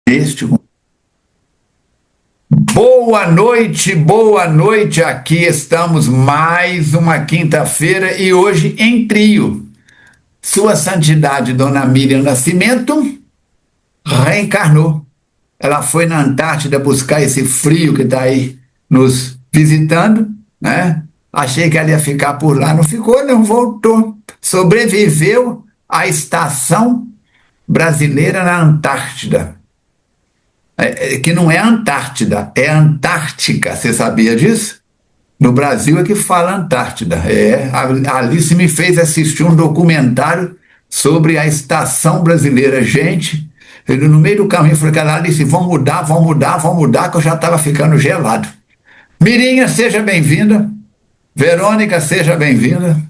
Este. Boa noite, aqui estamos mais uma quinta-feira e hoje em trio. Sua Santidade Dona Miriam Nascimento reencarnou. Ela foi na Antártida buscar esse frio que está aí nos visitando, né? Achei que ela ia ficar por lá, não ficou, não voltou. Sobreviveu à estação brasileira na Antártida. Que não é Antártida, é Antártica. Você sabia disso? No Brasil é que fala Antártida. A Alice me fez assistir um documentário sobre a estação brasileira. Gente, ele no meio do caminho falou: Alice, vão mudar, que eu já estava ficando gelado. Mirinha, seja bem-vinda. Verônica, seja bem-vinda.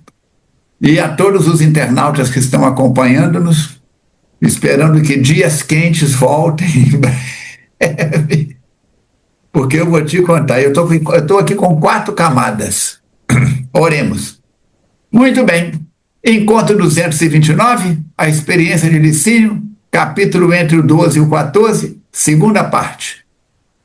E a todos os internautas que estão acompanhando-nos, esperando que dias quentes voltem em breve. Porque eu vou te contar, eu estou aqui com 4 camadas. Oremos. Muito bem. Encontro 229, a experiência de Licínio, capítulo entre o 12 e o 14, segunda parte.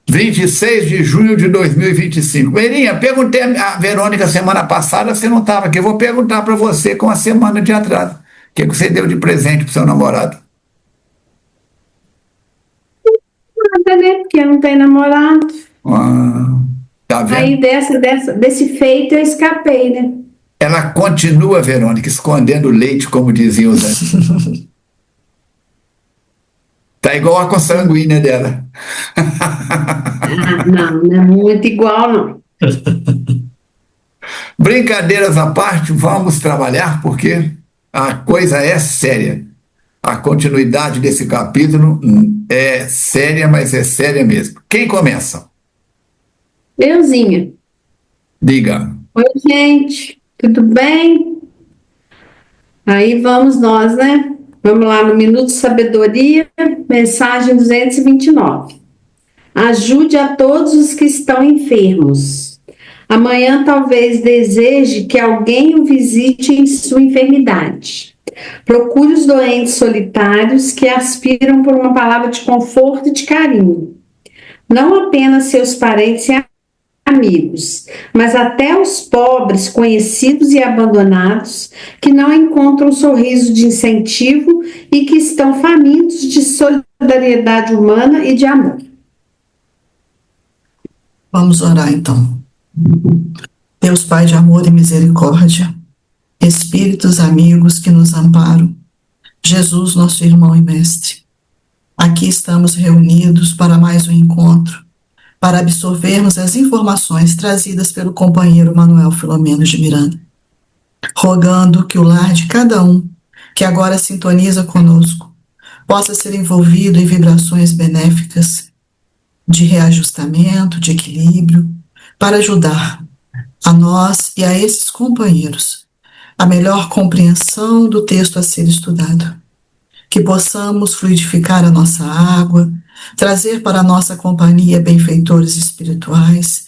26 de junho de 2025. Meirinha, perguntei a Verônica semana passada, você não estava aqui. Eu vou perguntar para você com a semana de atraso. O que você deu de presente para o seu namorado? Nada, né? Porque eu não tenho namorado. Tá vendo? Aí desse feito eu escapei, né? Ela continua, Verônica, escondendo leite, como diziam os antigos. Tá igual a consanguínea dela. Não é muito igual, não. Brincadeiras à parte, vamos trabalhar porque a coisa é séria. A continuidade desse capítulo é séria, mas é séria mesmo. Quem começa? Euzinha. Diga. Oi, gente. Tudo bem? Aí vamos nós, né? Vamos lá no Minuto de Sabedoria, mensagem 229. Ajude a todos os que estão enfermos. Amanhã talvez deseje que alguém o visite em sua enfermidade. Procure os doentes solitários que aspiram por uma palavra de conforto e de carinho. Não apenas seus parentes e amigos, mas até os pobres, conhecidos e abandonados, que não encontram um sorriso de incentivo e que estão famintos de solidariedade humana e de amor. Vamos orar então. Deus Pai de amor e misericórdia, Espíritos amigos que nos amparam, Jesus, nosso irmão e mestre, aqui estamos reunidos para mais um encontro, para absorvermos as informações trazidas pelo companheiro Manuel Filomeno de Miranda, rogando que o lar de cada um que agora sintoniza conosco possa ser envolvido em vibrações benéficas de reajustamento, de equilíbrio, para ajudar a nós e a esses companheiros a melhor compreensão do texto a ser estudado, que possamos fluidificar a nossa água, trazer para a nossa companhia benfeitores espirituais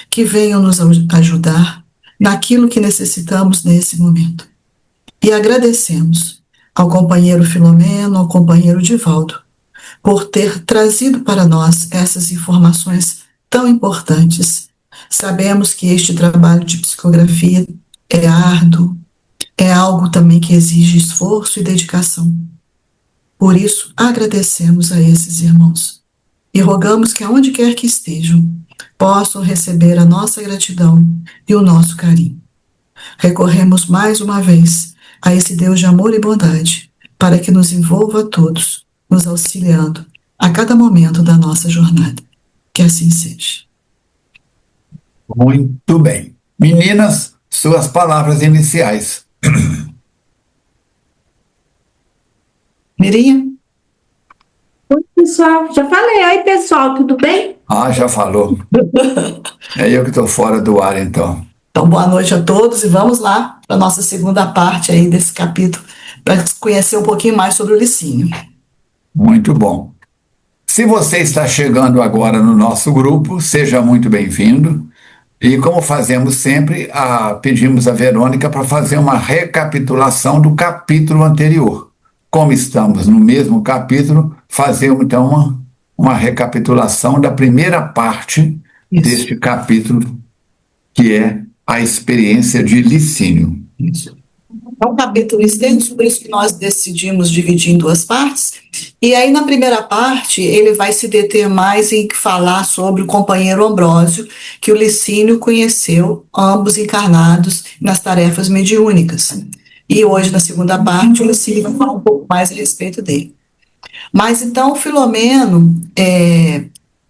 que venham nos ajudar naquilo que necessitamos nesse momento. E agradecemos ao companheiro Filomeno, ao companheiro Divaldo, por ter trazido para nós essas informações tão importantes. Sabemos que este trabalho de psicografia é árduo, é algo também que exige esforço e dedicação. Por isso, agradecemos a esses irmãos e rogamos que, aonde quer que estejam, possam receber a nossa gratidão e o nosso carinho. Recorremos mais uma vez a esse Deus de amor e bondade para que nos envolva a todos, nos auxiliando a cada momento da nossa jornada. Que assim seja. Muito bem. Meninas, suas palavras iniciais. Mirinha? Oi, pessoal. Já falei. Oi, pessoal. Tudo bem? Já falou. É eu que estou fora do ar, então. Então, boa noite a todos e vamos lá para a nossa segunda parte aí desse capítulo, para conhecer um pouquinho mais sobre o Licínio. Muito bom. Se você está chegando agora no nosso grupo, seja muito bem-vindo. E como fazemos sempre, pedimos a Verônica para fazer uma recapitulação do capítulo anterior. Como estamos no mesmo capítulo, fazer então uma recapitulação da primeira parte deste capítulo, que é a experiência de Licínio. Isso. É um capítulo extenso, por isso que nós decidimos dividir em duas partes. E aí, na primeira parte, ele vai se deter mais em falar sobre o companheiro Ambrósio, que o Licínio conheceu, ambos encarnados nas tarefas mediúnicas. E hoje, na segunda parte, o Licínio vai falar um pouco mais a respeito dele. Mas então, o Filomeno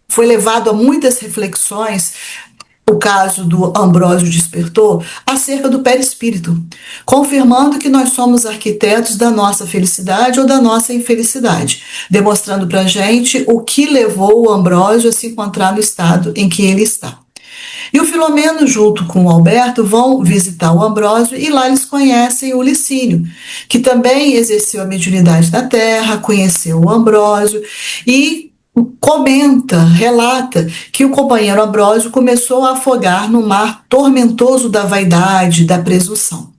foi levado a muitas reflexões. O caso do Ambrósio despertou acerca do perispírito, confirmando que nós somos arquitetos da nossa felicidade ou da nossa infelicidade, demonstrando para a gente o que levou o Ambrósio a se encontrar no estado em que ele está. E o Filomeno, junto com o Alberto, vão visitar o Ambrósio e lá eles conhecem o Licínio, que também exerceu a mediunidade na Terra, conheceu o Ambrósio e relata que o companheiro Ambrósio começou a afogar no mar tormentoso da vaidade, da presunção.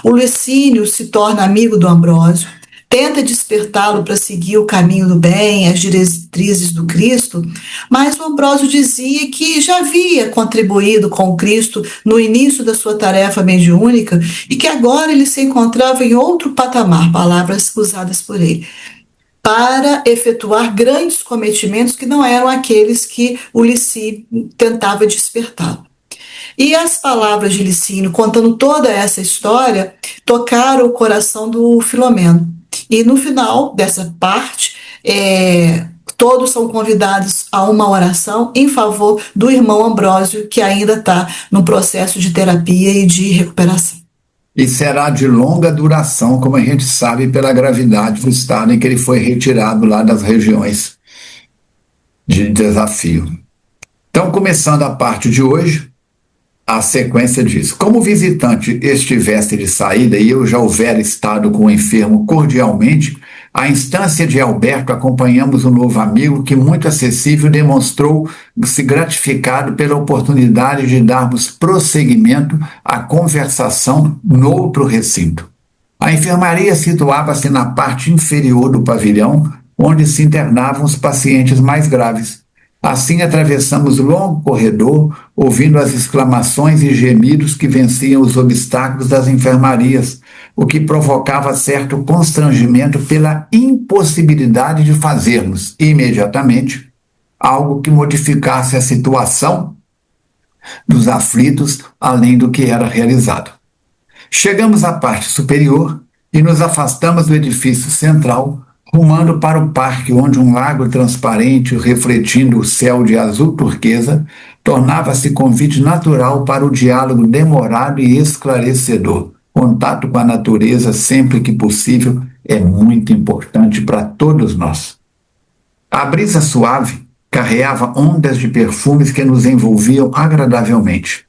O Licínio se torna amigo do Ambrósio, tenta despertá-lo para seguir o caminho do bem, as diretrizes do Cristo, mas o Ambrósio dizia que já havia contribuído com o Cristo no início da sua tarefa mediúnica e que agora ele se encontrava em outro patamar, palavras usadas por ele, para efetuar grandes cometimentos que não eram aqueles que o Licínio tentava despertar. E as palavras de Licínio, contando toda essa história, tocaram o coração do Filomeno. E no final dessa parte, todos são convidados a uma oração em favor do irmão Ambrósio, que ainda está no processo de terapia e de recuperação. E será de longa duração, como a gente sabe pela gravidade do estado em que ele foi retirado lá das regiões de desafio. Então, começando a parte de hoje, a sequência diz: como o visitante estivesse de saída e eu já houvera estado com o enfermo cordialmente, à instância de Alberto acompanhamos o novo amigo que, muito acessível, demonstrou-se gratificado pela oportunidade de darmos prosseguimento à conversação noutro recinto. A enfermaria situava-se na parte inferior do pavilhão, onde se internavam os pacientes mais graves. Assim atravessamos o longo corredor, ouvindo as exclamações e gemidos que venciam os obstáculos das enfermarias, o que provocava certo constrangimento pela impossibilidade de fazermos, imediatamente, algo que modificasse a situação dos aflitos além do que era realizado. Chegamos à parte superior e nos afastamos do edifício central, rumando para o parque, onde um lago transparente, refletindo o céu de azul turquesa, tornava-se convite natural para o diálogo demorado e esclarecedor. Contato com a natureza, sempre que possível, é muito importante para todos nós. A brisa suave carreava ondas de perfumes que nos envolviam agradavelmente.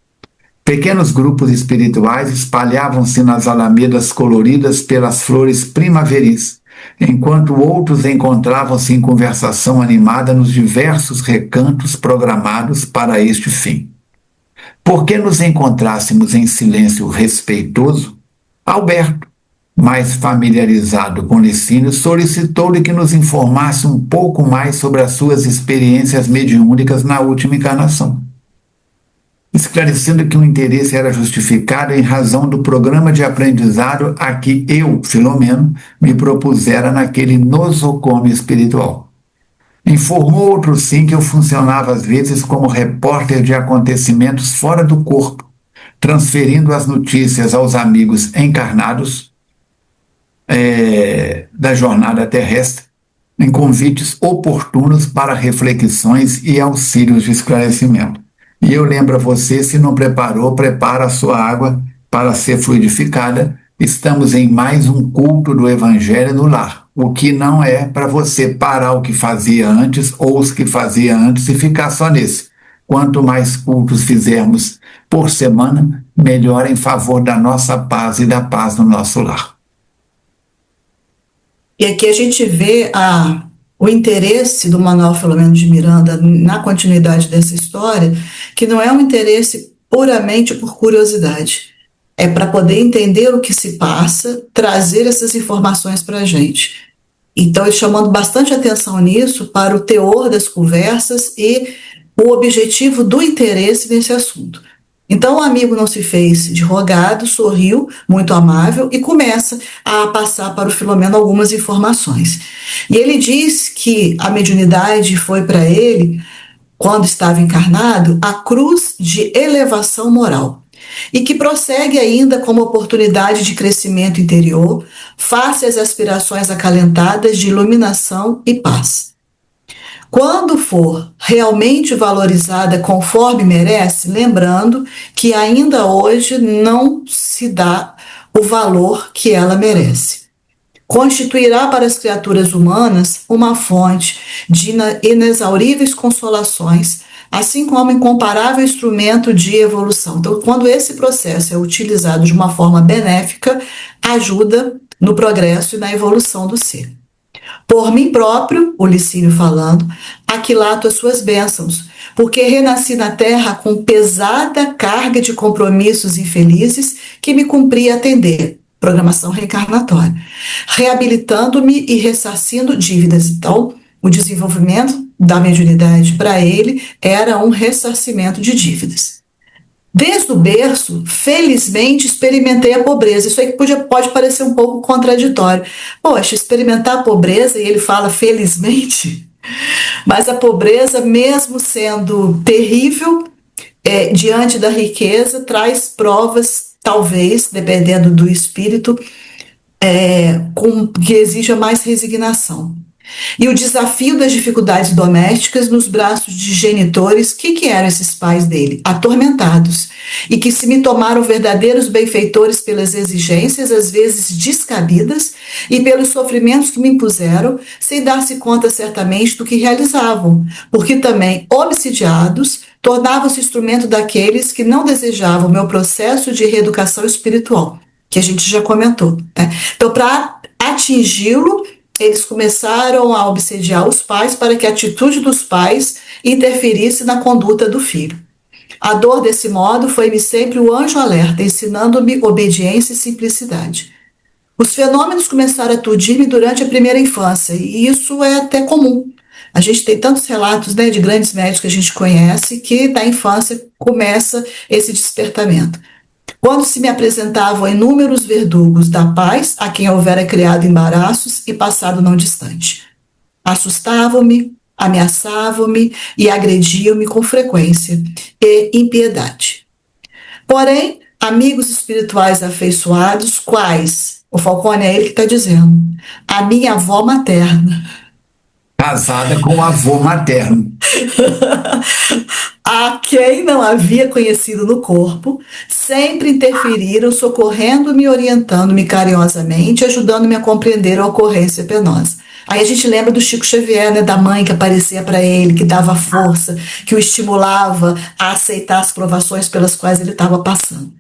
Pequenos grupos espirituais espalhavam-se nas alamedas coloridas pelas flores primaveris, enquanto outros encontravam-se em conversação animada nos diversos recantos programados para este fim. Porque nos encontrássemos em silêncio respeitoso, Alberto, mais familiarizado com Licínio, solicitou-lhe que nos informasse um pouco mais sobre as suas experiências mediúnicas na última encarnação, esclarecendo que o interesse era justificado em razão do programa de aprendizado a que eu, Filomeno, me propusera naquele nosocômio espiritual. Informou outro sim que eu funcionava às vezes como repórter de acontecimentos fora do corpo, transferindo as notícias aos amigos encarnados da jornada terrestre, em convites oportunos para reflexões e auxílios de esclarecimento. E eu lembro a você, se não preparou, prepara a sua água para ser fluidificada. Estamos em mais um culto do Evangelho no lar. O que não é para você parar o que fazia antes ou os que fazia antes e ficar só nesse. Quanto mais cultos fizermos por semana, melhor em favor da nossa paz e da paz no nosso lar. E aqui a gente vê o interesse do Manuel Filomeno de Miranda na continuidade dessa história, que não é um interesse puramente por curiosidade, é para poder entender o que se passa, trazer essas informações para a gente. Então, ele chamando bastante atenção nisso para o teor das conversas e o objetivo do interesse nesse assunto. Então, o amigo não se fez de rogado, sorriu, muito amável, e começa a passar para o Filomeno algumas informações. E ele diz que a mediunidade foi para ele, quando estava encarnado, a cruz de elevação moral, e que prossegue ainda como oportunidade de crescimento interior, face às aspirações acalentadas de iluminação e paz. Quando for realmente valorizada conforme merece, lembrando que ainda hoje não se dá o valor que ela merece, constituirá para as criaturas humanas uma fonte de inexauríveis consolações, assim como incomparável instrumento de evolução. Então, quando esse processo é utilizado de uma forma benéfica, ajuda no progresso e na evolução do ser. Por mim próprio, o Licínio falando, aquilato as suas bênçãos, porque renasci na terra com pesada carga de compromissos infelizes que me cumpria atender, programação reencarnatória, reabilitando-me e ressarcindo dívidas. Então, o desenvolvimento da mediunidade para ele era um ressarcimento de dívidas. Desde o berço, felizmente, experimentei a pobreza. Isso aí pode parecer um pouco contraditório. Poxa, experimentar a pobreza, e ele fala felizmente, mas a pobreza, mesmo sendo terrível, diante da riqueza, traz provas, talvez, dependendo do espírito, que exija mais resignação. E o desafio das dificuldades domésticas nos braços de genitores, que eram esses pais dele? Atormentados, e que se me tomaram verdadeiros benfeitores pelas exigências, às vezes descabidas, e pelos sofrimentos que me impuseram, sem dar-se conta certamente do que realizavam, porque também, obsidiados, tornavam-se instrumento daqueles que não desejavam o meu processo de reeducação espiritual, que a gente já comentou, né? Então, para atingi-lo, eles começaram a obsediar os pais para que a atitude dos pais interferisse na conduta do filho. A dor desse modo foi-me sempre o anjo alerta, ensinando-me obediência e simplicidade. Os fenômenos começaram a aturdir-me durante a primeira infância, e isso é até comum. A gente tem tantos relatos, né, de grandes médicos que a gente conhece que da infância começa esse despertamento. Quando se me apresentavam inúmeros verdugos da paz, a quem houvera criado embaraços e passado não distante. Assustavam-me, ameaçavam-me e agrediam-me com frequência e impiedade. Porém, amigos espirituais afeiçoados, quais? O Falcone é ele que está dizendo. A minha avó materna. Casada com o avô materno. A quem não havia conhecido no corpo, sempre interferiram, socorrendo-me, orientando-me carinhosamente, ajudando-me a compreender a ocorrência penosa. Aí a gente lembra do Chico Xavier, né, da mãe que aparecia para ele, que dava força, que o estimulava a aceitar as provações pelas quais ele estava passando.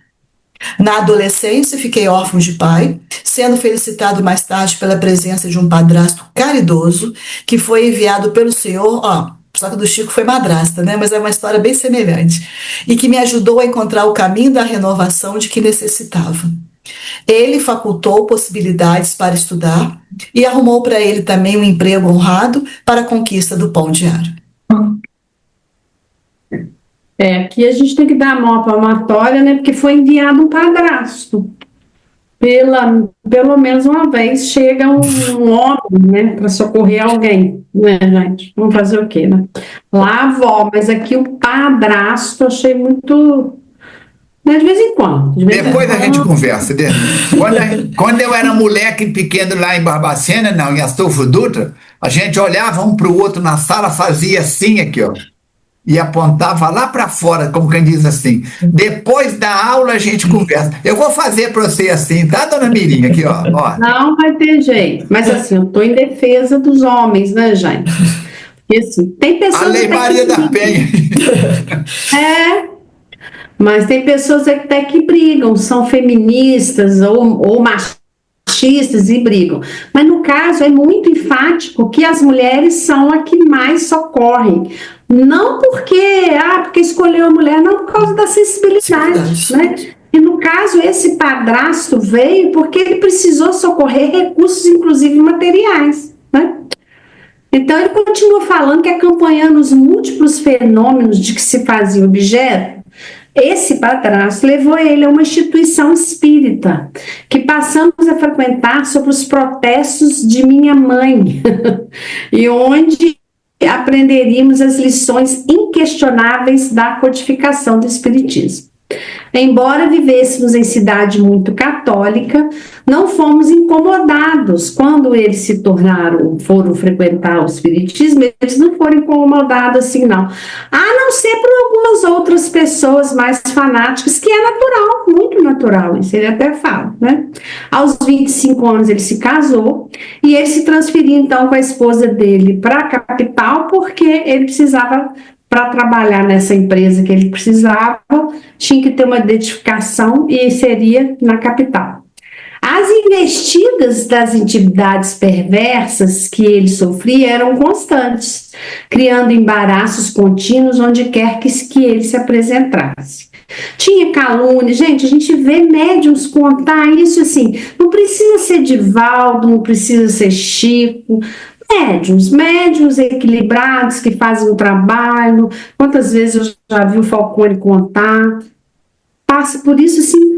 Na adolescência, fiquei órfão de pai, sendo felicitado mais tarde pela presença de um padrasto caridoso, que foi enviado pelo Senhor, só que o do Chico foi madrasta, né? Mas é uma história bem semelhante, e que me ajudou a encontrar o caminho da renovação de que necessitava. Ele facultou possibilidades para estudar e arrumou para ele também um emprego honrado para a conquista do pão diário. Aqui a gente tem que dar a mão à palmatória, né? Porque foi enviado um padrasto. Pelo menos uma vez chega um homem, né? Para socorrer alguém, né, gente? Vamos fazer o quê, né? Lá a avó, mas aqui o padrasto eu achei muito. Né, de vez em quando. Depois a gente conversa. Quando eu era moleque pequeno lá em Barbacena, não, em Astolfo Dutra, a gente olhava um para o outro na sala, fazia assim aqui, ó. E apontava lá para fora, como quem diz assim. Depois da aula a gente conversa. Eu vou fazer para você assim, tá, dona Mirinha? Aqui, ó. Não vai ter jeito. Mas assim, eu tô em defesa dos homens, né, gente? Porque assim, tem pessoas. A Lei Maria da Penha. Mas tem pessoas até que brigam, são feministas ou machistas e brigam. Mas no caso é muito enfático que as mulheres são a que mais socorrem. Não porque escolheu a mulher, não por causa da sensibilidade, né? E no caso, esse padrasto veio porque ele precisou socorrer recursos, inclusive materiais, né? Então, ele continua falando que, acompanhando os múltiplos fenômenos de que se fazia objeto, esse padrasto levou ele a uma instituição espírita, que passamos a frequentar sobre os protestos de minha mãe, e onde aprenderíamos as lições inquestionáveis da codificação do espiritismo. Embora vivêssemos em cidade muito católica, não fomos incomodados quando eles foram frequentar o espiritismo, eles não foram incomodados assim, não. A não ser por algumas outras pessoas mais fanáticas, que é natural, muito natural, isso ele até fala, né? Aos 25 anos ele se casou e ele se transferiu então com a esposa dele para a capital, porque ele precisava, para trabalhar nessa empresa que ele precisava, tinha que ter uma identificação e seria na capital. As investidas das entidades perversas que ele sofria eram constantes, criando embaraços contínuos onde quer que ele se apresentasse. Tinha calúnia, gente, a gente vê médiuns contar isso assim, não precisa ser Divaldo, não precisa ser Chico, médiuns equilibrados que fazem o trabalho. Quantas vezes eu já vi o Falcone contar, passa por isso assim,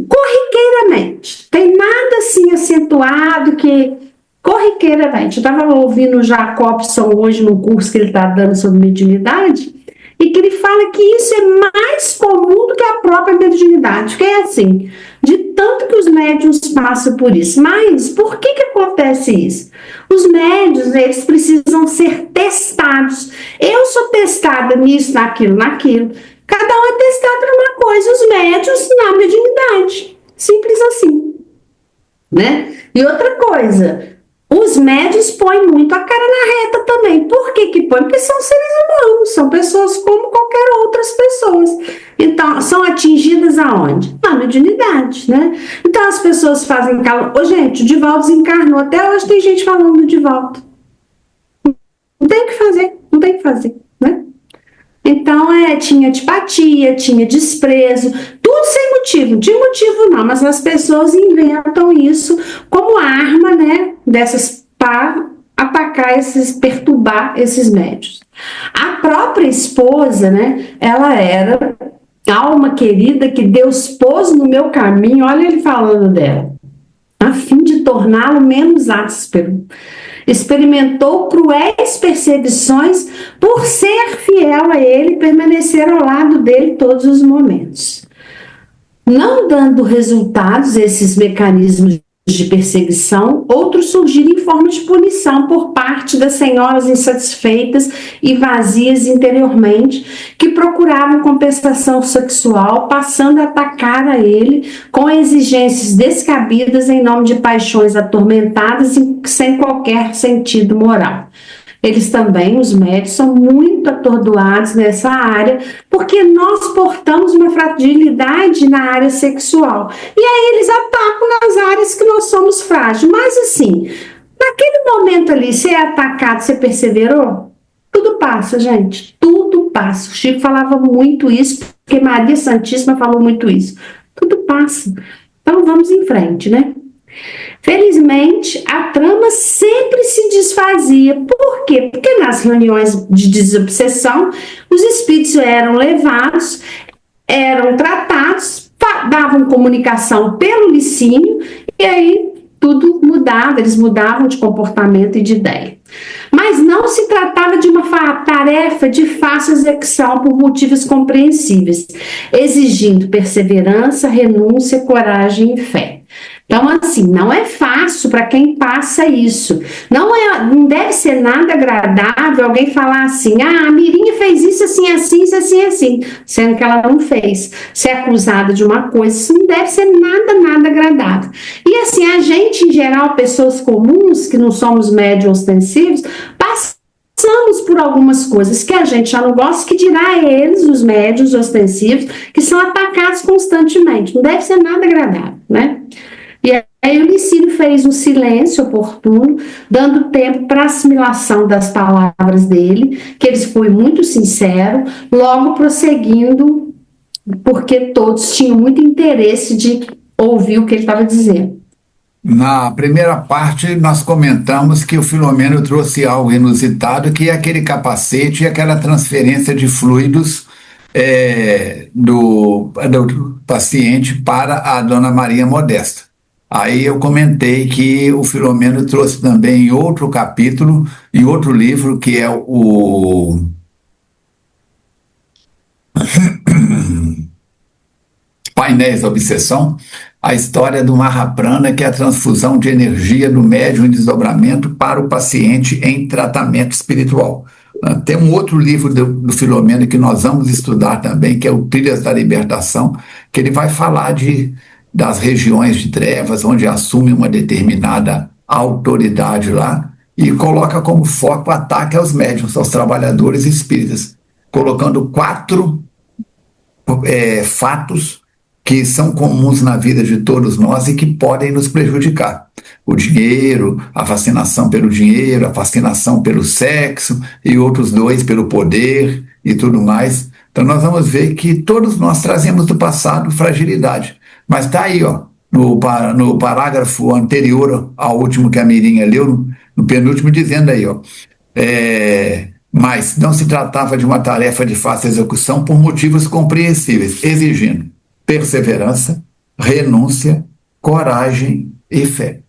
corriqueiramente, tem nada assim acentuado, que corriqueiramente. Eu estava ouvindo o Jacobson hoje no curso que ele está dando sobre mediunidade, e que ele fala que isso é mais comum do que a própria mediunidade, que é assim, de tanto que os médiuns passam por isso. Mas por que acontece isso? Os médiuns, eles precisam ser testados. Eu sou testada nisso, naquilo. Cada um é testado numa coisa, os médiuns na mediunidade. Simples assim, né? E outra coisa, os médiuns põem muito a cara na reta também. Por que põem? Porque são seres humanos, são pessoas como qualquer outras pessoas. Então, são atingidas aonde? Na mediunidade, né? Então, as pessoas fazem calor. Ô, gente, o Divaldo desencarnou. Até hoje tem gente falando do Divaldo. Não tem o que fazer, né? Então, tinha antipatia, tinha desprezo, tudo sem motivo, não tinha motivo não, mas as pessoas inventam isso como arma, né, para atacar perturbar esses médiuns. A própria esposa, né, ela era alma querida que Deus pôs no meu caminho, olha ele falando dela, a fim de torná-lo menos áspero. Experimentou cruéis perseguições por ser fiel a ele e permanecer ao lado dele todos os momentos. Não dando resultados esses mecanismos de perseguição, outros surgiram em forma de punição por parte das senhoras insatisfeitas e vazias interiormente, que procuravam compensação sexual, passando a atacar a ele com exigências descabidas em nome de paixões atormentadas e sem qualquer sentido moral. Eles também, os médios, são muito atordoados nessa área, porque nós portamos uma fragilidade na área sexual. E aí eles atacam nas áreas que nós somos frágeis. Mas assim, naquele momento ali, ser atacado, você perseverou? Tudo passa, gente, tudo passa. O Chico falava muito isso, porque Maria Santíssima falou muito isso. Tudo passa. Então vamos em frente, né? Felizmente, a trama sempre se desfazia. Por quê? Porque nas reuniões de desobsessão, os espíritos eram levados, eram tratados, davam comunicação pelo licínio, e aí tudo mudava, eles mudavam de comportamento e de ideia. Mas não se tratava de uma tarefa de fácil execução por motivos compreensíveis, exigindo perseverança, renúncia, coragem e fé. Então, assim, não é fácil para quem passa isso. Não deve ser nada agradável alguém falar assim, a Mirinha fez isso assim, assim, isso assim, assim, sendo que ela não fez. Ser acusada de uma coisa, isso não deve ser nada agradável. E assim, a gente, em geral, pessoas comuns, que não somos médios ostensivos, passamos por algumas coisas que a gente já não gosta, que dirá eles, os médios ostensivos, que são atacados constantemente. Não deve ser nada agradável, né? E aí o Licínio fez um silêncio oportuno, dando tempo para assimilação das palavras dele, que ele foi muito sincero, logo prosseguindo, porque todos tinham muito interesse de ouvir o que ele estava dizendo. Na primeira parte, nós comentamos que o Filomeno trouxe algo inusitado, que é aquele capacete e aquela transferência de fluidos do paciente para a Dona Maria Modesta. Aí eu comentei que o Filomeno trouxe também em outro capítulo, em outro livro, que é o Painéis da Obsessão, a história do Mahaprana, que é a transfusão de energia do médium em desdobramento para o paciente em tratamento espiritual. Tem um outro livro do Filomeno que nós vamos estudar também, que é o Trilhas da Libertação, que ele vai falar das regiões de trevas, onde assume uma determinada autoridade lá e coloca como foco o ataque aos médiuns, aos trabalhadores espíritas, colocando 4 fatos que são comuns na vida de todos nós e que podem nos prejudicar. O dinheiro, a fascinação pelo dinheiro, a fascinação pelo sexo e outros 2 pelo poder e tudo mais. Então nós vamos ver que todos nós trazemos do passado fragilidade. Mas está aí, ó, no parágrafo anterior ao último que a Mirinha leu, no penúltimo, dizendo aí, ó, mas não se tratava de uma tarefa de fácil execução por motivos compreensíveis, exigindo perseverança, renúncia, coragem e fé.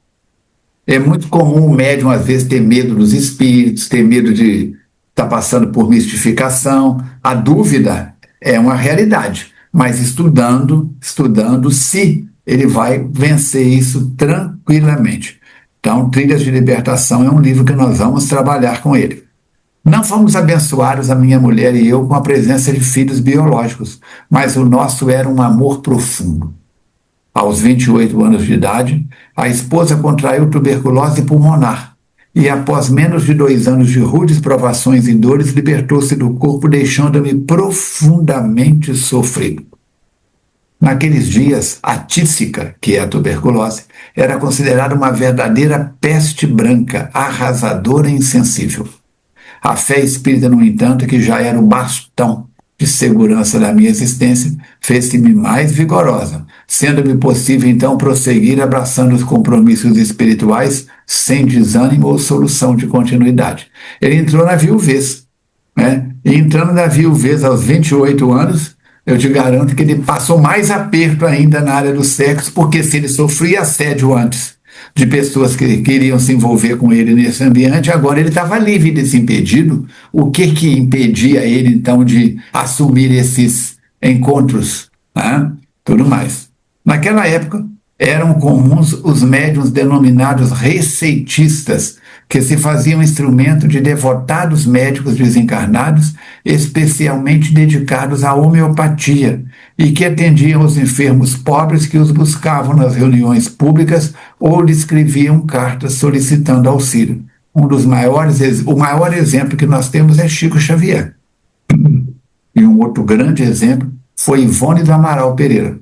É muito comum o médium, às vezes, ter medo dos espíritos, ter medo de estar passando por mistificação. A dúvida é uma realidade, mas estudando, se ele vai vencer isso tranquilamente. Então, Trilhas de Libertação é um livro que nós vamos trabalhar com ele. Não fomos abençoados, a minha mulher e eu, com a presença de filhos biológicos, mas o nosso era um amor profundo. Aos 28 anos de idade, a esposa contraiu tuberculose pulmonar e, após menos de 2 anos de rudes provações e dores, libertou-se do corpo, deixando-me profundamente sofrido. Naqueles dias, a tísica, que é a tuberculose, era considerada uma verdadeira peste branca, arrasadora e insensível. A fé espírita, no entanto, que já era o bastão de segurança da minha existência, fez-se-me mais vigorosa, sendo-me possível então prosseguir abraçando os compromissos espirituais sem desânimo ou solução de continuidade. Ele entrou na viuvez, né? E entrando na viuvez aos 28 anos, eu te garanto que ele passou mais aperto ainda na área do sexo, porque se ele sofria assédio antes de pessoas que queriam se envolver com ele nesse ambiente, agora ele estava livre desse impedido. O que impedia ele, então, de assumir esses encontros, né? Tudo mais. Naquela época, eram comuns os médiuns denominados receitistas, que se faziam instrumento de devotados médicos desencarnados, especialmente dedicados à homeopatia, e que atendiam os enfermos pobres que os buscavam nas reuniões públicas ou lhe escreviam cartas solicitando auxílio. O maior exemplo que nós temos é Chico Xavier. E um outro grande exemplo foi Ivone do Amaral Pereira.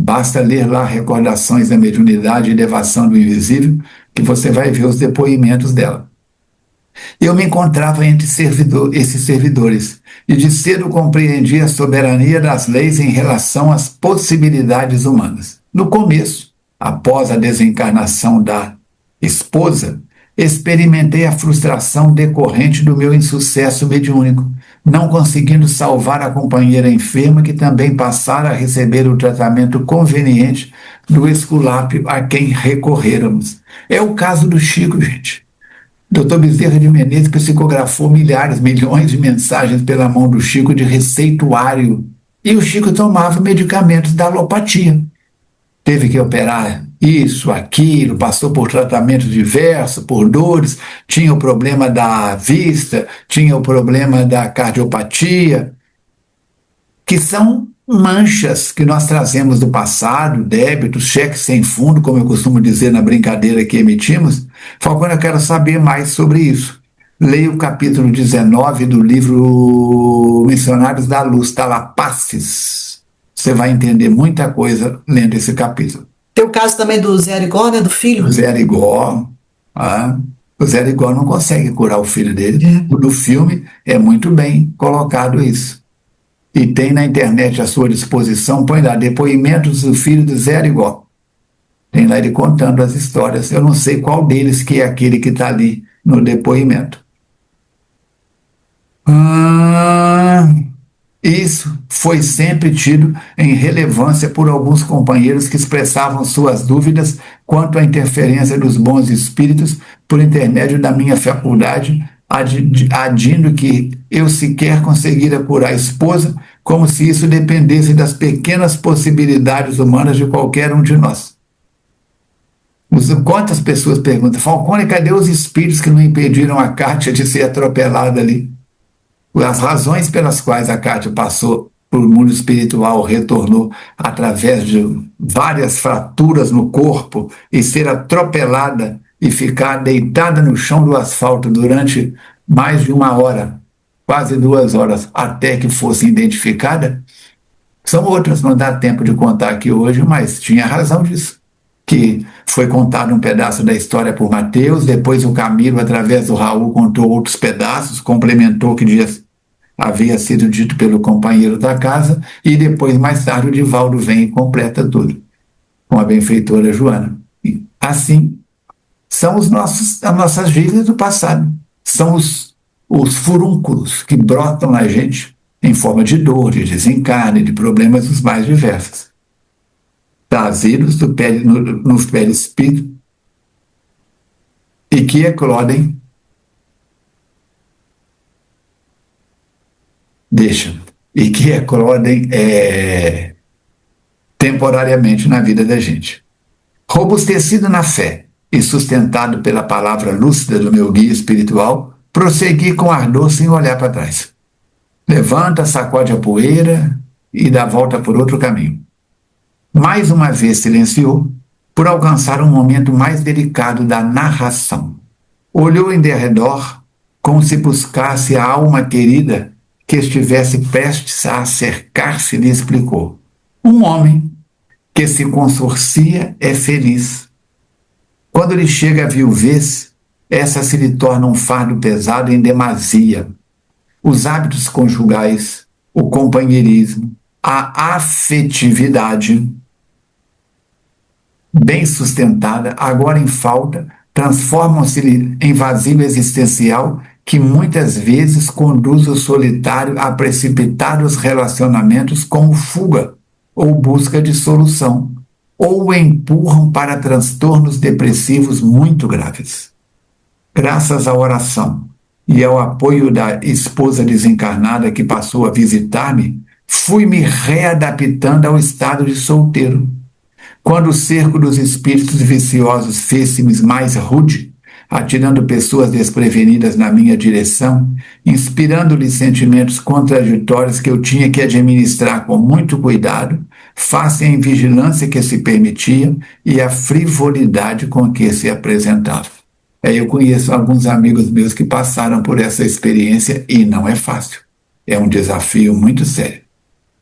Basta ler lá Recordações da Mediunidade e Elevação do Invisível, que você vai ver os depoimentos dela. Eu me encontrava entre esses servidores e de cedo compreendi a soberania das leis em relação às possibilidades humanas. No começo, após a desencarnação da esposa, experimentei a frustração decorrente do meu insucesso mediúnico, não conseguindo salvar a companheira enferma, que também passara a receber o tratamento conveniente do esculápio a quem recorrêramos. É o caso do Chico, gente. Dr. Bezerra de Menezes psicografou milhões de mensagens pela mão do Chico de receituário. E o Chico tomava medicamentos da alopatia. Teve que operar isso, aquilo, passou por tratamentos diversos, por dores, tinha o problema da vista, tinha o problema da cardiopatia, que são manchas que nós trazemos do passado, débitos, cheques sem fundo, como eu costumo dizer na brincadeira que emitimos. Falcone, eu quero saber mais sobre isso. Leia o capítulo 19 do livro Missionários da Luz, Talapaces. Você vai entender muita coisa lendo esse capítulo. Tem o caso também do Zé Arigó, né, do filho? O Zé Arigó, o Zé Arigó não consegue curar o filho dele. No filme é muito bem colocado isso. E tem na internet à sua disposição, põe lá, depoimentos do filho do Zé Arigó. Tem lá ele contando as histórias. Eu não sei qual deles que é aquele que está ali no depoimento. Isso foi sempre tido em relevância por alguns companheiros que expressavam suas dúvidas quanto à interferência dos bons espíritos por intermédio da minha faculdade, adindo que eu sequer conseguira curar a esposa, como se isso dependesse das pequenas possibilidades humanas de qualquer um de nós. Quantas pessoas perguntam, Falcone, cadê os espíritos que não impediram a Kátia de ser atropelada ali? As razões pelas quais a Kátia passou por mundo espiritual, retornou através de várias fraturas no corpo e ser atropelada e ficar deitada no chão do asfalto durante mais de 1 hora, quase 2 horas, até que fosse identificada, são outras, não dá tempo de contar aqui hoje, mas tinha razão disso. Que foi contado um pedaço da história por Mateus, depois o Camilo, através do Raul, contou outros pedaços, complementou o que havia sido dito pelo companheiro da casa, e depois, mais tarde, o Divaldo vem e completa tudo, com a benfeitora Joana. E assim, são as nossas vidas do passado, são os furúnculos que brotam na gente em forma de dor, de desencarne, de problemas os mais diversos, trazidos nos perispíritos e que eclodem, temporariamente na vida da gente. Robustecido na fé e sustentado pela palavra lúcida do meu guia espiritual, prossegui com ardor sem olhar para trás. Levanta, sacode a poeira e dá volta por outro caminho. Mais uma vez silenciou, por alcançar um momento mais delicado da narração. Olhou em derredor, como se buscasse a alma querida que estivesse prestes a acercar-se, lhe explicou. Um homem que se consorcia é feliz. Quando lhe chega a viuvez, essa se lhe torna um fardo pesado em demasia. Os hábitos conjugais, o companheirismo, a afetividade bem sustentada, agora em falta, transformam-se em vazio existencial que muitas vezes conduz o solitário a precipitar os relacionamentos como fuga ou busca de solução, ou o empurram para transtornos depressivos muito graves. Graças à oração e ao apoio da esposa desencarnada que passou a visitar-me, fui-me readaptando ao estado de solteiro. Quando o cerco dos espíritos viciosos fez-se mais rude, atirando pessoas desprevenidas na minha direção, inspirando-lhes sentimentos contraditórios que eu tinha que administrar com muito cuidado, face à invigilância que se permitia e à frivolidade com que se apresentava. Eu conheço alguns amigos meus que passaram por essa experiência e não é fácil. É um desafio muito sério.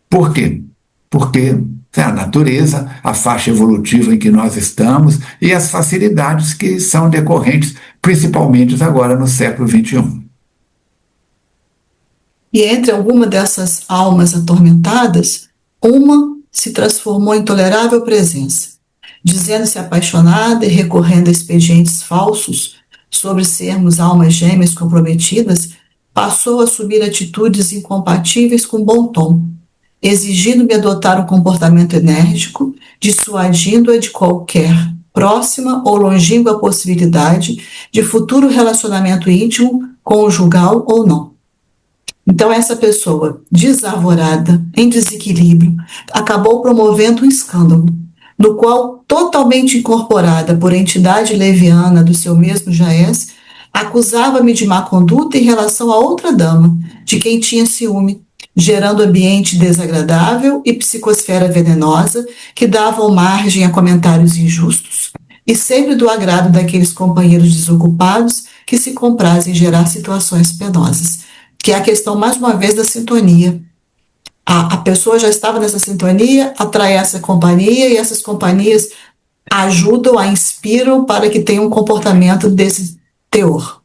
Por quê? Porque a natureza, a faixa evolutiva em que nós estamos e as facilidades que são decorrentes, principalmente agora no século XXI. E entre alguma dessas almas atormentadas, uma se transformou em tolerável presença, dizendo-se apaixonada e recorrendo a expedientes falsos sobre sermos almas gêmeas comprometidas, passou a assumir atitudes incompatíveis com bom tom, exigindo-me adotar um comportamento enérgico, dissuadindo-a de qualquer próxima ou longínqua possibilidade de futuro relacionamento íntimo, conjugal ou não. Então essa pessoa, desarvorada, em desequilíbrio, acabou promovendo um escândalo, no qual, totalmente incorporada por entidade leviana do seu mesmo jaez, acusava-me de má conduta em relação a outra dama, de quem tinha ciúme, gerando ambiente desagradável e psicosfera venenosa que davam margem a comentários injustos e sempre do agrado daqueles companheiros desocupados que se comprazem em gerar situações penosas, que é a questão, mais uma vez, da sintonia. A pessoa já estava nessa sintonia, atrai essa companhia e essas companhias ajudam, a inspiram para que tenha um comportamento desse teor.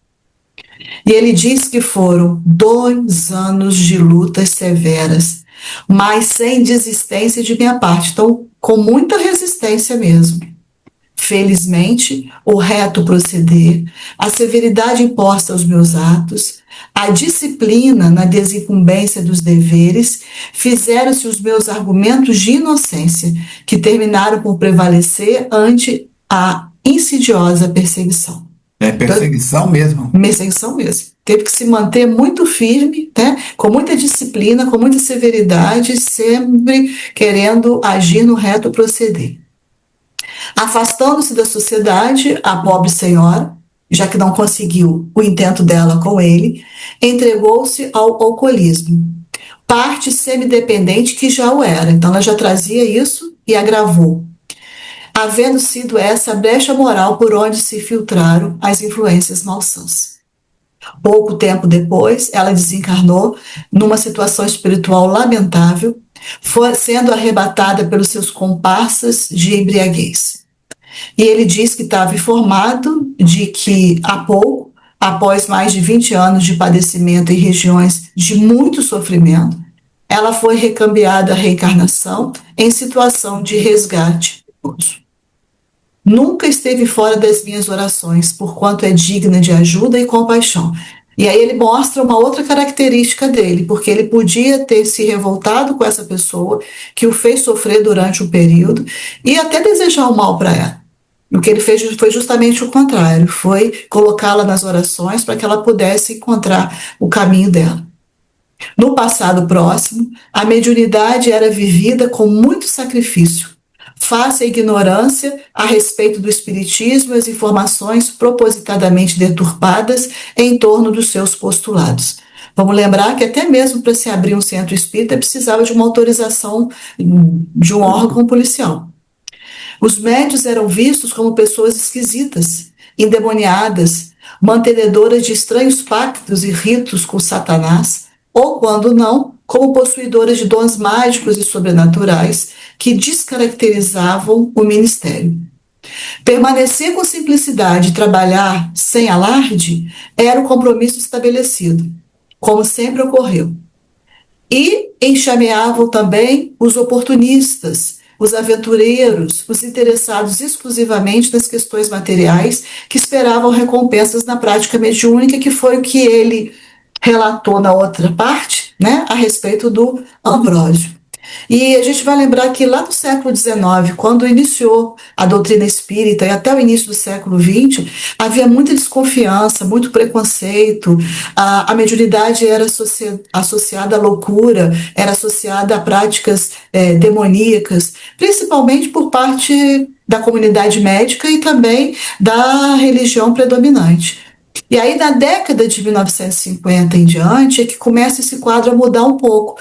E ele diz que foram 2 anos de lutas severas, mas sem desistência de minha parte, então com muita resistência mesmo. felizmente, o reto proceder, a severidade imposta aos meus atos, a disciplina na desincumbência dos deveres, fizeram-se os meus argumentos de inocência, que terminaram por prevalecer ante a insidiosa perseguição. É perseguição mesmo. Perseguição mesmo. Teve que se manter muito firme, né? Com muita disciplina, com muita severidade, sempre querendo agir no reto proceder. Afastando-se da sociedade, a pobre senhora, já que não conseguiu o intento dela com ele, entregou-se ao alcoolismo, parte semidependente que já o era. Então ela já trazia isso e agravou, havendo sido essa a brecha moral por onde se filtraram as influências malsãs. Pouco tempo depois, ela desencarnou numa situação espiritual lamentável, sendo arrebatada pelos seus comparsas de embriaguez. E ele diz que estava informado de que há pouco, após mais de 20 anos de padecimento em regiões de muito sofrimento, ela foi recambiada à reencarnação em situação de resgate. Nunca esteve fora das minhas orações, porquanto é digna de ajuda e compaixão. E aí ele mostra uma outra característica dele, porque ele podia ter se revoltado com essa pessoa que o fez sofrer durante o período e até desejar o mal para ela. O que ele fez foi justamente o contrário, foi colocá-la nas orações para que ela pudesse encontrar o caminho dela. No passado próximo, a mediunidade era vivida com muito sacrifício, face à ignorância a respeito do espiritismo e as informações propositadamente deturpadas em torno dos seus postulados. Vamos lembrar que até mesmo para se abrir um centro espírita precisava de uma autorização de um órgão policial. Os médios eram vistos como pessoas esquisitas, endemoniadas, mantenedoras de estranhos pactos e ritos com Satanás, ou, quando não, como possuidoras de dons mágicos e sobrenaturais que descaracterizavam o ministério. Permanecer com simplicidade e trabalhar sem alarde era o compromisso estabelecido, como sempre ocorreu. E enxameavam também os oportunistas, os aventureiros, os interessados exclusivamente nas questões materiais, que esperavam recompensas na prática mediúnica, que foi o que ele relatou na outra parte, né, a respeito do Ambrósio. E a gente vai lembrar que lá no século XIX, quando iniciou a doutrina espírita e até o início do século XX, havia muita desconfiança, muito preconceito, a mediunidade era associada à loucura, era associada a práticas demoníacas, principalmente por parte da comunidade médica e também da religião predominante. E aí, na década de 1950 em diante, é que começa esse quadro a mudar um pouco.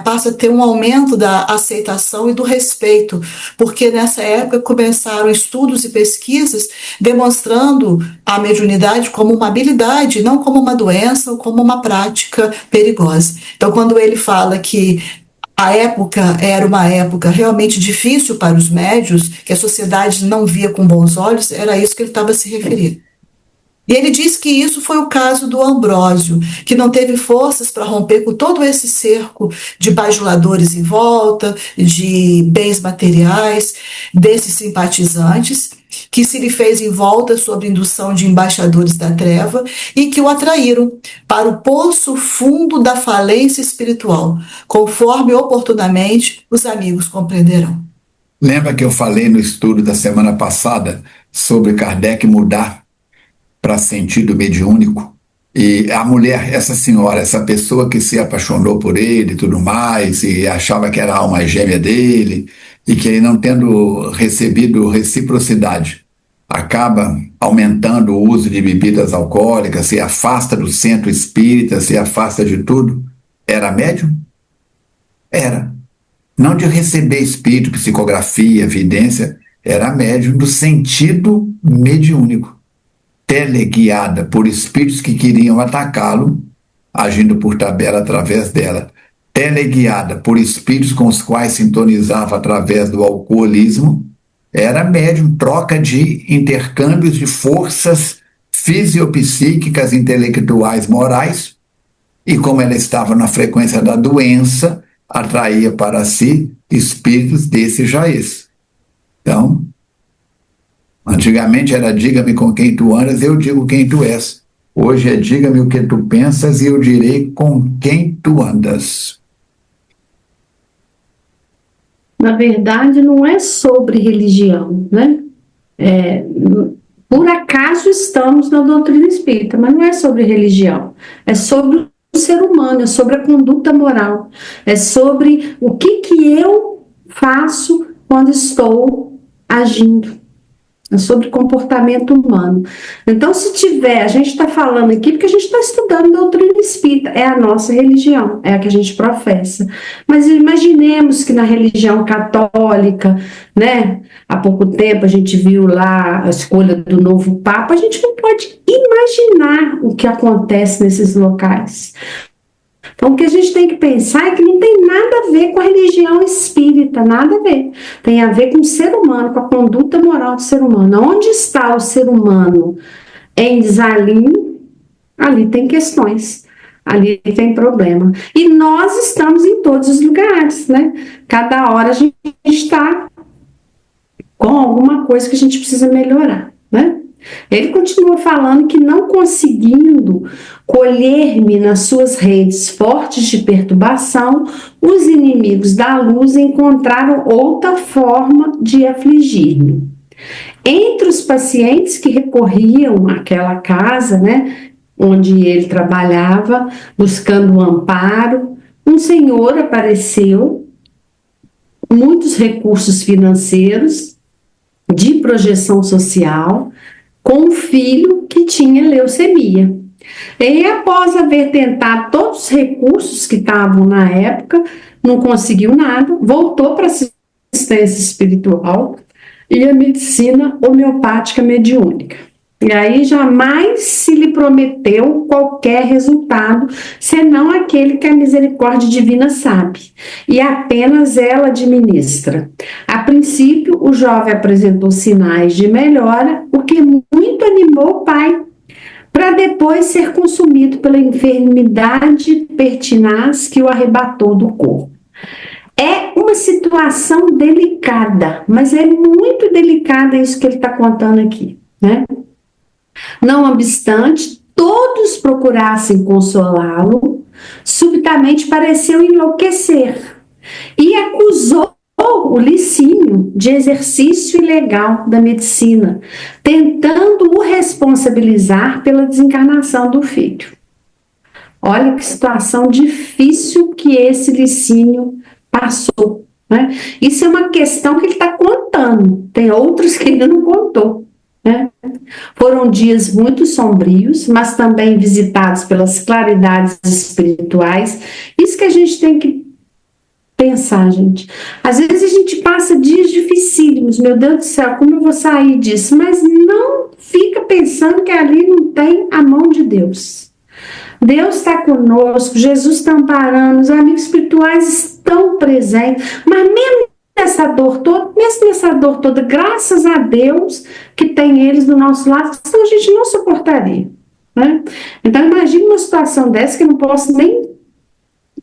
Passa a ter um aumento da aceitação e do respeito, porque nessa época começaram estudos e pesquisas demonstrando a mediunidade como uma habilidade, não como uma doença ou como uma prática perigosa. Então, quando ele fala que a época era uma época realmente difícil para os médios, que a sociedade não via com bons olhos, era isso que ele estava se referindo. E ele diz que isso foi o caso do Ambrósio, que não teve forças para romper com todo esse cerco de bajuladores em volta, de bens materiais, desses simpatizantes, que se lhe fez em volta sob indução de embaixadores da treva e que o atraíram para o poço fundo da falência espiritual, conforme oportunamente os amigos compreenderão. Lembra que eu falei no estudo da semana passada sobre Kardec mudar para sentido mediúnico? E a mulher, essa senhora, essa pessoa que se apaixonou por ele e tudo mais, e achava que era a alma gêmea dele, e que ele, não tendo recebido reciprocidade, acaba aumentando o uso de bebidas alcoólicas, se afasta do centro espírita, se afasta de tudo. Era médium? Era. Não de receber espírito, psicografia, evidência, era médium do sentido mediúnico, teleguiada por espíritos que queriam atacá-lo, agindo por tabela através dela, teleguiada por espíritos com os quais sintonizava através do alcoolismo, era médium, troca de intercâmbios de forças fisiopsíquicas, intelectuais, morais, e como ela estava na frequência da doença, atraía para si espíritos desse jaez. Então, Antigamente era diga-me com quem tu andas, eu digo quem tu és. Hoje é diga-me o que tu pensas e eu direi com quem tu andas. Na verdade, não é sobre religião, né? Por acaso estamos na doutrina espírita, mas não é sobre religião. É sobre o ser humano, é sobre a conduta moral. É sobre o que eu faço quando estou agindo. É sobre comportamento humano. Então, se tiver, a gente está falando aqui porque a gente está estudando doutrina espírita, é a nossa religião, é a que a gente professa. Mas imaginemos que na religião católica, né, há pouco tempo a gente viu lá a escolha do novo Papa, a gente não pode imaginar o que acontece nesses locais. Então, o que a gente tem que pensar é que não tem nada a ver com a religião espírita, nada a ver. Tem a ver com o ser humano, com a conduta moral do ser humano. Onde está o ser humano em desalinho, ali tem questões, ali tem problema. E nós estamos em todos os lugares, né? Cada hora a gente está com alguma coisa que a gente precisa melhorar, né? Ele continua falando que não conseguindo colher-me nas suas redes fortes de perturbação, os inimigos da luz encontraram outra forma de afligir-me. Entre os pacientes que recorriam àquela casa, né, onde ele trabalhava, buscando um amparo, um senhor apareceu, muitos recursos financeiros, de projeção social, com um filho que tinha leucemia. E após haver tentado todos os recursos que estavam na época, não conseguiu nada, voltou para a assistência espiritual e a medicina homeopática mediúnica. E aí jamais se lhe prometeu qualquer resultado, senão aquele que a misericórdia divina sabe, e apenas ela administra. A princípio, o jovem apresentou sinais de melhora, o que muito animou o pai, para depois ser consumido pela enfermidade pertinaz que o arrebatou do corpo. É uma situação delicada, mas é muito delicada isso que ele está contando aqui, né? Não obstante, todos procurassem consolá-lo, subitamente pareceu enlouquecer e acusou o Licínio de exercício ilegal da medicina, tentando o responsabilizar pela desencarnação do filho. Olha que situação difícil que esse Licínio passou, né? Isso é uma questão que ele está contando, tem outros que ainda não contou, né? Foram dias muito sombrios, mas também visitados pelas claridades espirituais. Isso que a gente tem que pensar, gente. Às vezes a gente passa dias dificílimos, meu Deus do céu, como eu vou sair disso? Mas não fica pensando que ali não tem a mão de Deus. Deus está conosco, Jesus está amparando, os amigos espirituais estão presentes, mas mesmo nessa dor toda, graças a Deus que tem eles do nosso lado, senão a gente não suportaria, né? Então imagine uma situação dessa que eu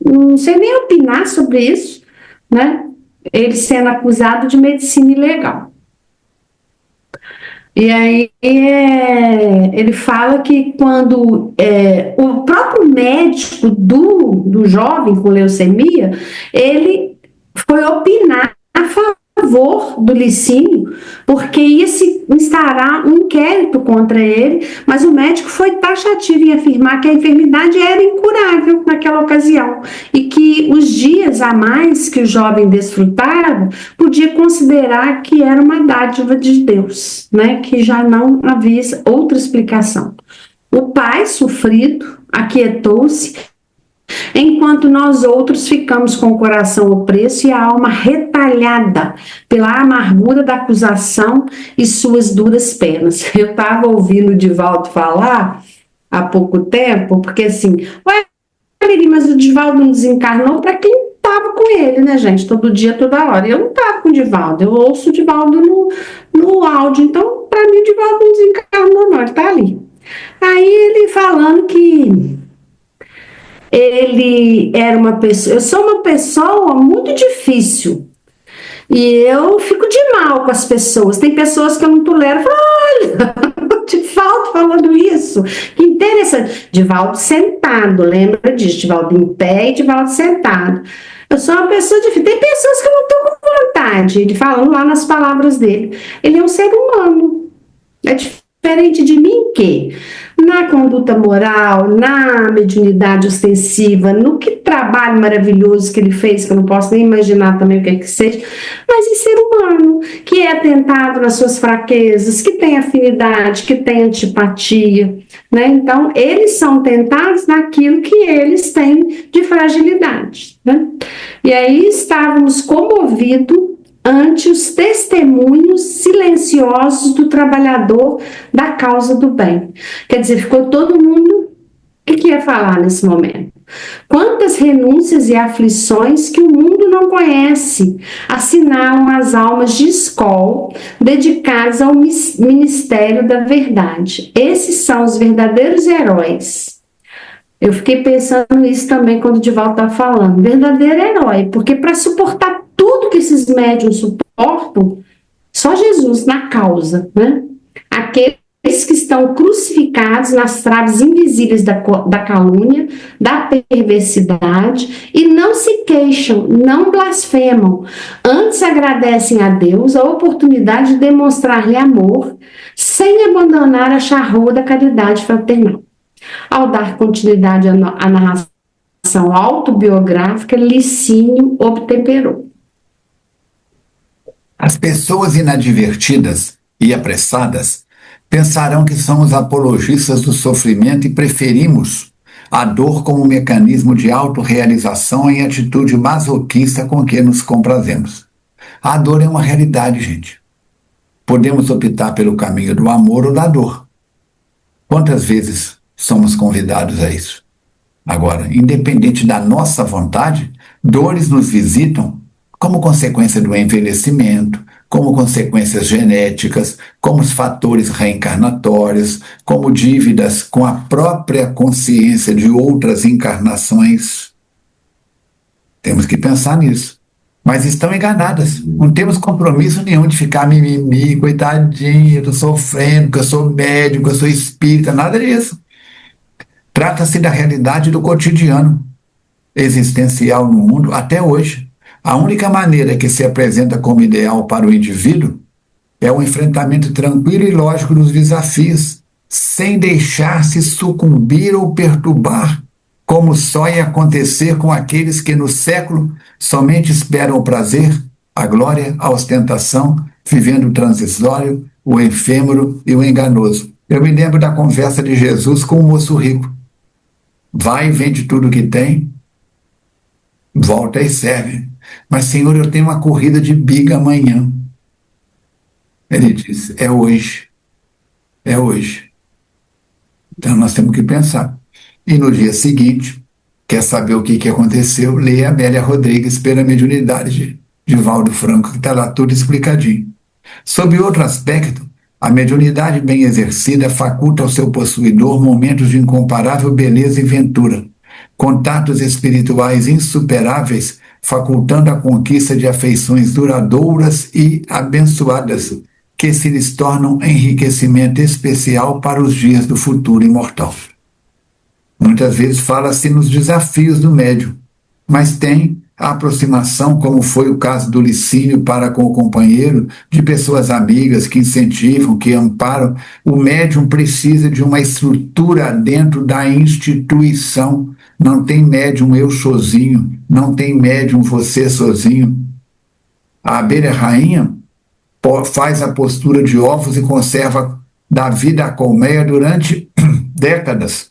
não sei nem opinar sobre isso, né? Ele sendo acusado de medicina ilegal. E aí ele fala que quando o próprio médico do jovem com leucemia, ele foi opinar a favor do Licínio, porque ia se instaurar um inquérito contra ele, mas o médico foi taxativo em afirmar que a enfermidade era incurável naquela ocasião e que os dias a mais que o jovem desfrutava podia considerar que era uma dádiva de Deus, né? Que já não havia outra explicação. O pai, sofrido, aquietou-se, enquanto nós outros ficamos com o coração opresso e a alma retalhada pela amargura da acusação e suas duras penas. Eu estava ouvindo o Divaldo falar há pouco tempo, porque assim, ué, mas o Divaldo não desencarnou para quem estava com ele, né, gente? Todo dia, toda hora. Eu não estava com o Divaldo, eu ouço o Divaldo no áudio, então para mim o Divaldo não desencarnou não, ele está ali. Aí ele falando que ele era uma pessoa, eu sou uma pessoa muito difícil e eu fico de mal com as pessoas, tem pessoas que eu não tolero, falo, Divaldo falando isso. Que interessante. Divaldo sentado, lembra disso? Divaldo em pé e Divaldo sentado. Eu sou uma pessoa difícil. Tem pessoas que eu não estou com vontade, ele falando lá nas palavras dele. Ele é um ser humano. É diferente de mim que na conduta moral, na mediunidade ostensiva, no que trabalho maravilhoso que ele fez, que eu não posso nem imaginar também o que é que seja, mas em ser humano, que é atentado nas suas fraquezas, que tem afinidade, que tem antipatia, né? Então, eles são tentados naquilo que eles têm de fragilidade, né? E aí estávamos comovidos ante os testemunhos silenciosos do trabalhador da causa do bem. Quer dizer, ficou todo mundo... O que ia falar nesse momento? Quantas renúncias e aflições que o mundo não conhece assinalam as almas de escola dedicadas ao ministério da verdade. Esses são os verdadeiros heróis. Eu fiquei pensando nisso também quando o Divaldo estava falando. Verdadeiro herói, porque para suportar tudo que esses médiuns suportam, só Jesus na causa, né? Aqueles que estão crucificados nas traves invisíveis da calúnia, da perversidade, e não se queixam, não blasfemam, antes agradecem a Deus a oportunidade de demonstrar-lhe amor, sem abandonar a charrua da caridade fraternal. Ao dar continuidade à narração autobiográfica, Licínio obtemperou. As pessoas inadvertidas e apressadas pensarão que somos apologistas do sofrimento e preferimos a dor como mecanismo de autorrealização em atitude masoquista com que nos comprazemos. A dor é uma realidade, gente. Podemos optar pelo caminho do amor ou da dor. Quantas vezes somos convidados a isso? Agora, independente da nossa vontade, dores nos visitam como consequência do envelhecimento, como consequências genéticas, como os fatores reencarnatórios, como dívidas com a própria consciência de outras encarnações. Temos que pensar nisso. Mas estão enganadas. Não temos compromisso nenhum de ficar mimimi, coitadinho, eu estou sofrendo, que eu sou médium, que eu sou espírita, nada disso. Trata-se da realidade do cotidiano existencial no mundo até hoje. A única maneira que se apresenta como ideal para o indivíduo é o enfrentamento tranquilo e lógico dos desafios, sem deixar-se sucumbir ou perturbar, como só ia acontecer com aqueles que no século somente esperam o prazer, a glória, a ostentação, vivendo o transitório, o efêmero e o enganoso. Eu me lembro da conversa de Jesus com o moço rico. Vai e vende tudo que tem, volta e serve. Mas, Senhor, eu tenho uma corrida de biga amanhã. Ele disse, é hoje. É hoje. Então, nós temos que pensar. E no dia seguinte, quer saber o que aconteceu? Leia Amélia Rodrigues pela mediunidade de Valdo Franco, que está lá tudo explicadinho. Sob outro aspecto, a mediunidade bem exercida faculta ao seu possuidor momentos de incomparável beleza e ventura, contatos espirituais insuperáveis, facultando a conquista de afeições duradouras e abençoadas, que se lhes tornam enriquecimento especial para os dias do futuro imortal. Muitas vezes fala-se nos desafios do médium, mas tem a aproximação, como foi o caso do Licínio para com o companheiro, de pessoas amigas que incentivam, que amparam. O médium precisa de uma estrutura dentro da instituição. Não tem médium eu sozinho, não tem médium você sozinho. A abelha rainha faz a postura de ovos e conserva da vida a colmeia durante décadas.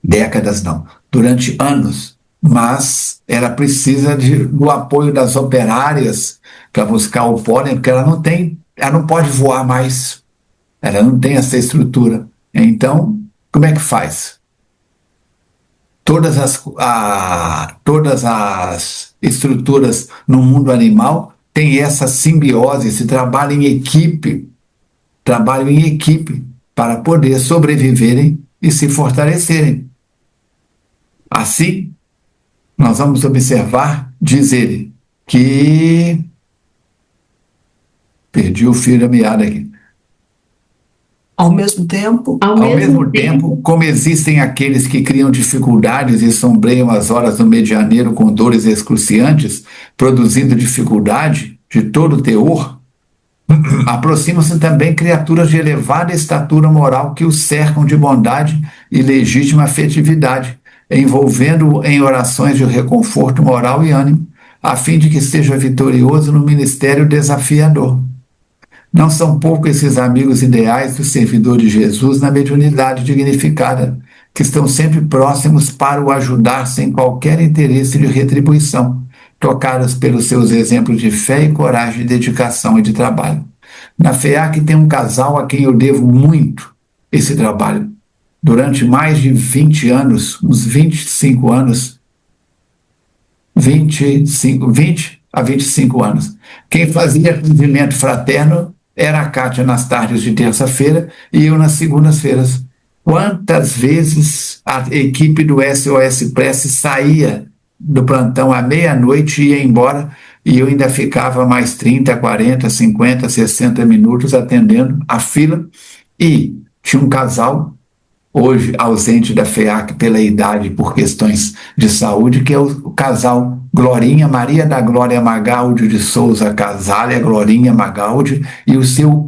Décadas não, durante anos. Mas ela precisa do apoio das operárias para buscar o pólen, porque ela não pode voar mais. Ela não tem essa estrutura. Então, como é que faz? Todas as estruturas no mundo animal têm essa simbiose, esse trabalho em equipe para poder sobreviverem e se fortalecerem. Assim, nós vamos observar, diz ele, que... Perdi o fio da meada aqui. Ao mesmo tempo, Ao mesmo tempo, como existem aqueles que criam dificuldades e sombreiam as horas do medianeiro com dores excruciantes, produzindo dificuldade de todo teor, aproximam-se também criaturas de elevada estatura moral que os cercam de bondade e legítima afetividade, envolvendo-o em orações de reconforto moral e ânimo, a fim de que esteja vitorioso no ministério desafiador. Não são poucos esses amigos ideais do servidor de Jesus na mediunidade dignificada, que estão sempre próximos para o ajudar sem qualquer interesse de retribuição, tocados pelos seus exemplos de fé e coragem, de dedicação e de trabalho. Na FEAC tem um casal a quem eu devo muito esse trabalho. Durante mais de 20 anos, uns 25 anos, 20 a 25 anos, quem fazia atendimento fraterno era a Kátia nas tardes de terça-feira e eu nas segundas-feiras. Quantas vezes a equipe do SOS Prece saía do plantão à meia-noite e ia embora e eu ainda ficava mais 30, 40, 50, 60 minutos atendendo a fila, e tinha um casal, hoje ausente da FEAC pela idade, por questões de saúde, que é o casal Glorinha, Maria da Glória Magaldi de Souza Casália, Glorinha Magaldi, e o seu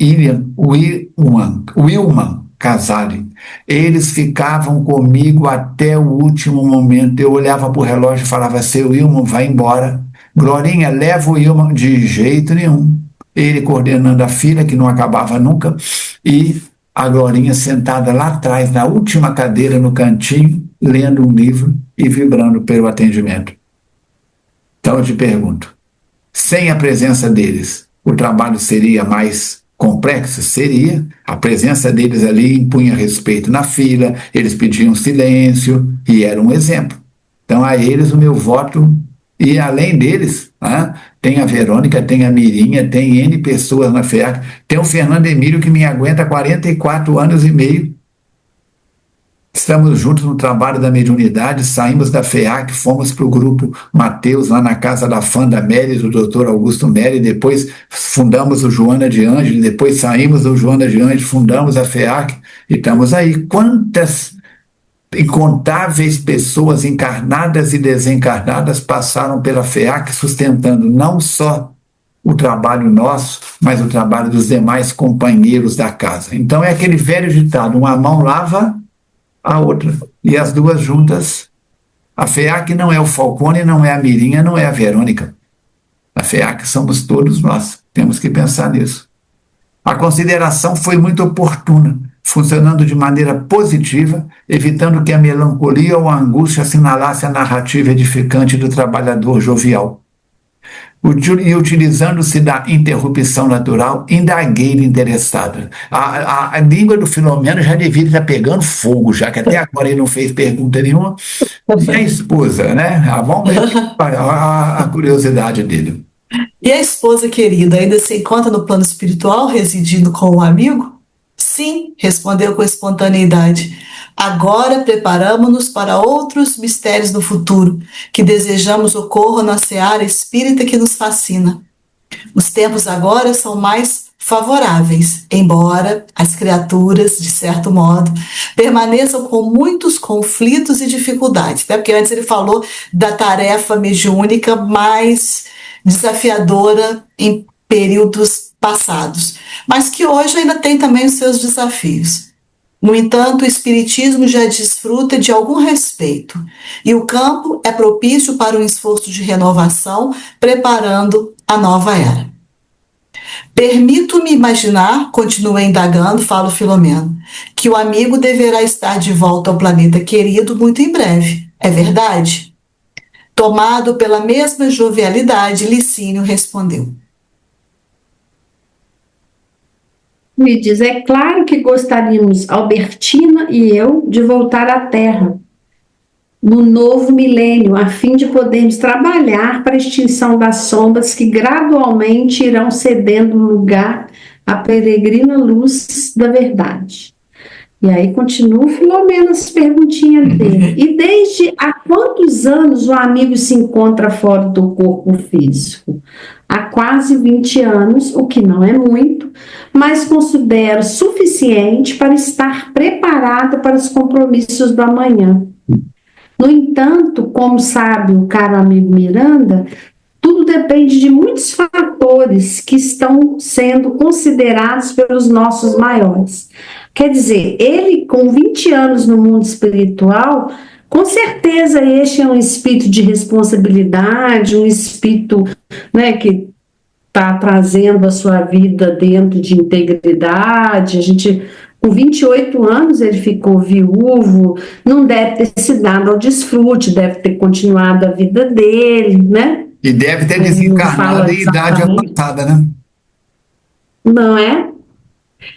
Wilman Casale. Eles ficavam comigo até o último momento. Eu olhava para o relógio e falava: seu Wilman, vai embora. Glorinha, leva o Wilman. De jeito nenhum. Ele coordenando a fila, que não acabava nunca, e a Glorinha sentada lá atrás, na última cadeira, no cantinho, lendo um livro e vibrando pelo atendimento. Então eu te pergunto, sem a presença deles, o trabalho seria mais complexo? Seria. A presença deles ali impunha respeito na fila, eles pediam silêncio e era um exemplo. Então a eles o meu voto, e além deles, tem a Verônica, tem a Mirinha, tem N pessoas na FEAC, tem o Fernando Emílio que me aguenta há 44 anos e meio. Estamos juntos no trabalho da mediunidade, saímos da FEAC, fomos para o grupo Mateus, lá na casa da fã da Mary, do Dr. Augusto Mary, depois fundamos o Joana de Ângelo, depois saímos do Joana de Ângelo, fundamos a FEAC, e estamos aí. Quantas incontáveis pessoas encarnadas e desencarnadas passaram pela FEAC, sustentando não só o trabalho nosso, mas o trabalho dos demais companheiros da casa. Então é aquele velho ditado: uma mão lava a outra, e as duas juntas. A FEAC não é o Falcone, não é a Mirinha, não é a Verônica. A FEAC somos todos nós. Temos que pensar nisso. A consideração foi muito oportuna, funcionando de maneira positiva, evitando que a melancolia ou a angústia assinalasse a narrativa edificante do trabalhador jovial. E utilizando-se da interrupção natural, indaguei-lhe interessada. A língua do Filomeno já devia estar pegando fogo, já que até agora ele não fez pergunta nenhuma. E a esposa, né? Vamos ver a curiosidade dele. E a esposa querida ainda se encontra no plano espiritual, residindo com o amigo? Sim, respondeu com espontaneidade. Agora preparamo-nos para outros mistérios do futuro, que desejamos ocorram na seara espírita que nos fascina. Os tempos agora são mais favoráveis, embora as criaturas, de certo modo, permaneçam com muitos conflitos e dificuldades. Até porque antes ele falou da tarefa mediúnica mais desafiadora em períodos passados, mas que hoje ainda tem também os seus desafios. No entanto, o Espiritismo já desfruta de algum respeito, e o campo é propício para um esforço de renovação, preparando a nova era. Permito-me imaginar, continuei indagando, falo Filomeno, que o amigo deverá estar de volta ao planeta querido muito em breve. É verdade? Tomado pela mesma jovialidade, Licínio respondeu. Me diz: é claro que gostaríamos, Albertina e eu, de voltar à Terra no novo milênio, a fim de podermos trabalhar para a extinção das sombras que gradualmente irão cedendo lugar à peregrina luz da verdade. E aí continua o Filomeno as perguntinhas dele. E desde há quantos anos o amigo se encontra fora do corpo físico? Há quase 20 anos, o que não é muito, mas considero suficiente suficiente para estar preparada para os compromissos do amanhã. No entanto, como sabe o caro amigo Miranda, tudo depende de muitos fatores que estão sendo considerados pelos nossos maiores. Quer dizer, ele com 20 anos no mundo espiritual, com certeza este é um espírito de responsabilidade, um espírito, né, que está trazendo a sua vida dentro de integridade. A gente, com 28 anos, ele ficou viúvo, não deve ter se dado ao desfrute, deve ter continuado a vida dele, né? E deve ter desencarnado em idade avançada, né? Não é?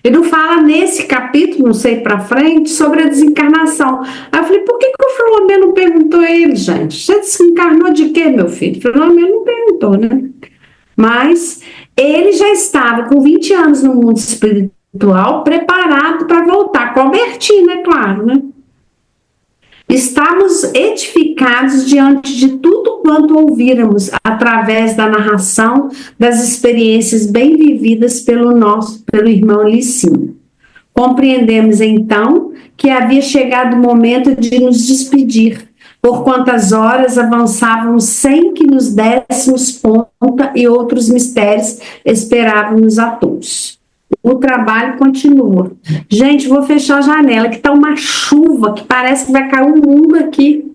Ele não fala nesse capítulo, não sei para frente, sobre a desencarnação. Aí eu falei, por que o Filomeno não perguntou a ele, gente? Você desencarnou de quê, meu filho? O Filomeno não perguntou, né? Mas ele já estava com 20 anos no mundo espiritual, preparado para voltar, convertido, é claro, né? Estamos edificados diante de tudo quanto ouviramos através da narração das experiências bem vividas pelo irmão Licínio. Compreendemos então que havia chegado o momento de nos despedir, por quantas horas avançávamos sem que nos dessemos conta e outros mistérios esperávamos a todos. O trabalho continua. Gente, vou fechar a janela, que está uma chuva, que parece que vai cair o mundo aqui,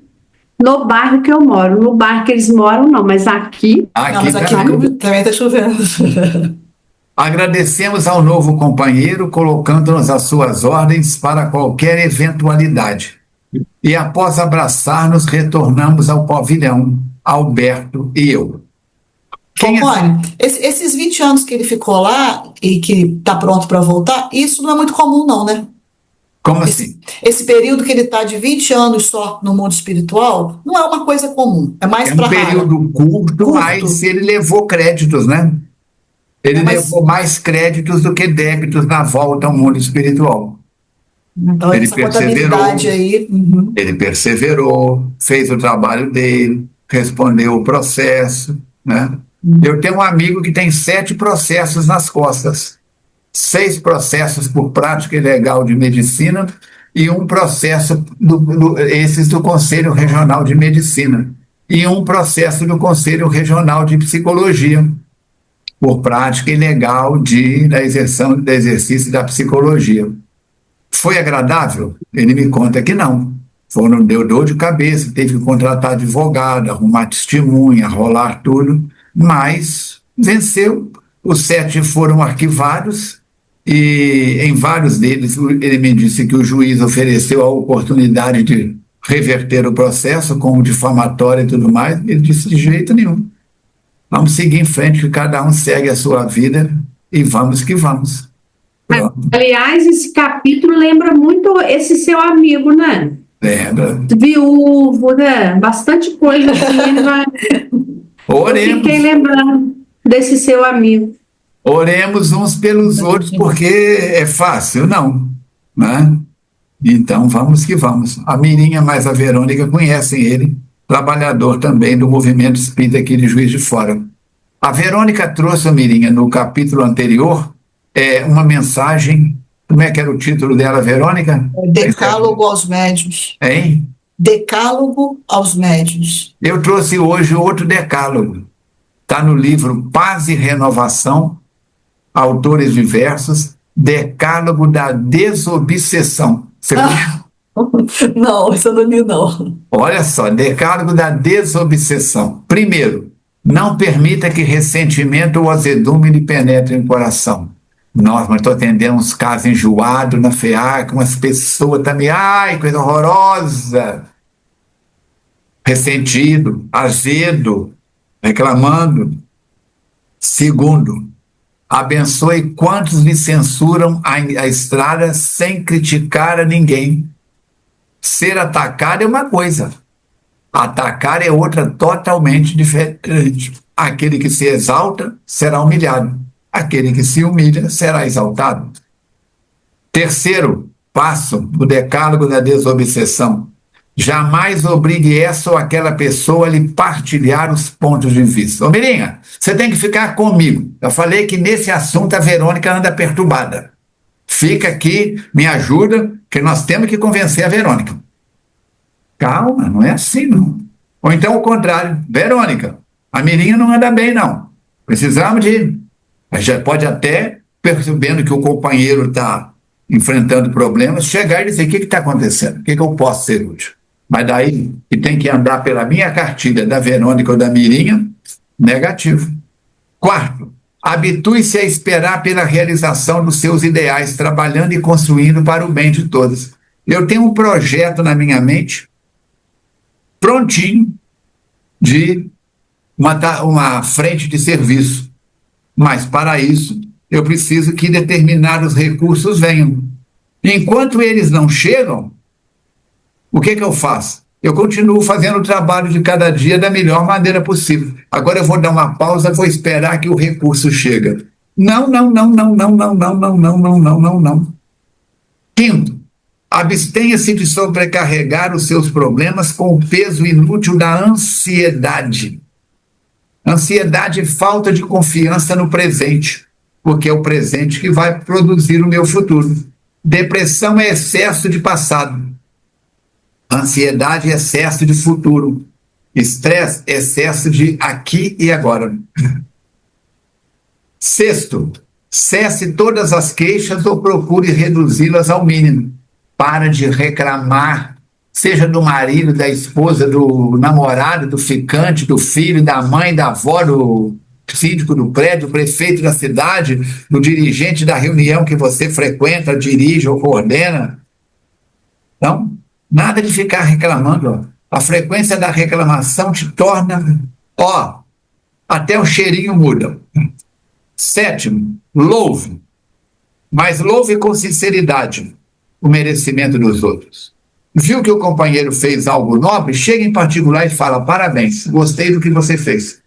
no bairro que eu moro. No bairro que eles moram, não, mas aqui... Mas aqui também está chovendo. Agradecemos ao novo companheiro, colocando-nos às suas ordens para qualquer eventualidade. E após abraçar-nos, retornamos ao pavilhão, Alberto e eu. Esses 20 anos que ele ficou lá e que está pronto para voltar, isso não é muito comum, não, né? Como assim? Esse período que ele está de 20 anos só no mundo espiritual, não é uma coisa comum, é mais para um período curto, mas ele levou créditos, né? Ele levou mais créditos do que débitos na volta ao mundo espiritual. Então, ele essa contabilidade aí... Ele perseverou, fez o trabalho dele, respondeu o processo, né? Eu tenho um amigo que tem 7 processos nas costas. 6 processos por prática ilegal de medicina e um processo, esses do Conselho Regional de Medicina, e um processo do Conselho Regional de Psicologia, por prática ilegal da exercício da psicologia. Foi agradável? Ele me conta que não. Deu dor de cabeça, teve que contratar advogado, arrumar testemunha, rolar tudo, mas venceu. Os 7 foram arquivados e em vários deles ele me disse que o juiz ofereceu a oportunidade de reverter o processo com o difamatório e tudo mais. Ele disse, de jeito nenhum. Vamos seguir em frente, que cada um segue a sua vida e vamos que vamos. Pronto. Aliás, esse capítulo lembra muito esse seu amigo, né? Lembra. Viúvo, né? Bastante coisa assim. Ele vai... Oremos. Fiquei lembrando desse seu amigo. Oremos uns pelos outros, porque é fácil, não, né? Então, vamos que vamos. A Mirinha mais a Verônica conhecem ele, trabalhador também do movimento espírita aqui de Juiz de Fora. A Verônica trouxe, a Mirinha, no capítulo anterior, uma mensagem. Como é que era o título dela, Verônica? Decálogo aos médiuns. Hein? Decálogo aos médiuns. Eu trouxe hoje outro decálogo. Está no livro Paz e Renovação, autores diversos, Decálogo da Desobsessão. Você conhece? Não, isso eu não li, não. Olha só, Decálogo da Desobsessão. Primeiro, não permita que ressentimento ou azedume lhe penetre no coração. Nossa, mas estou atendendo uns casos enjoados na FEAC, umas pessoas também, ai, coisa horrorosa. Ressentido, azedo, reclamando. Segundo, abençoe quantos lhe censuram a estrada sem criticar a ninguém. Ser atacado é uma coisa, atacar é outra totalmente diferente. Aquele que se exalta será humilhado, aquele que se humilha será exaltado. Terceiro passo do decálogo da desobsessão: jamais obrigue essa ou aquela pessoa a lhe partilhar os pontos de vista. Ô Mirinha, você tem que ficar comigo. Eu falei que nesse assunto a Verônica anda perturbada. fica aqui, me ajuda, que nós temos que convencer a Verônica. Calma, não é assim, não. Ou então o contrário, Verônica, a Mirinha não anda bem, não. Precisamos de... A gente pode até, percebendo que o companheiro está enfrentando problemas, chegar e dizer: o que está acontecendo? O que eu posso ser útil? Mas daí, que tem que andar pela minha cartilha da Verônica ou da Mirinha, negativo. Quarto, habitue-se a esperar pela realização dos seus ideais, trabalhando e construindo para o bem de todos. Eu tenho um projeto na minha mente, prontinho, de uma frente de serviço. Mas, para isso, eu preciso que determinados recursos venham. Enquanto eles não chegam, o que eu faço? Eu continuo fazendo o trabalho de cada dia da melhor maneira possível. Agora eu vou dar uma pausa, vou esperar que o recurso chegue. Não. Quinto, abstenha-se de sobrecarregar os seus problemas com o peso inútil da ansiedade. Ansiedade é falta de confiança no presente, porque é o presente que vai produzir o meu futuro. Depressão é excesso de passado. Ansiedade é excesso de futuro. Estresse é excesso de aqui e agora. Sexto, cesse todas as queixas ou procure reduzi-las ao mínimo. Para de reclamar, seja do marido, da esposa, do namorado, do ficante, do filho, da mãe, da avó, do síndico do prédio, do prefeito da cidade, do dirigente da reunião que você frequenta, dirige ou coordena. Então, nada de ficar reclamando. A frequência da reclamação te torna, até o cheirinho muda. Sétimo, louve. Mas louve com sinceridade o merecimento dos outros. Viu que o companheiro fez algo nobre? Chega em particular e fala: parabéns, gostei do que você fez.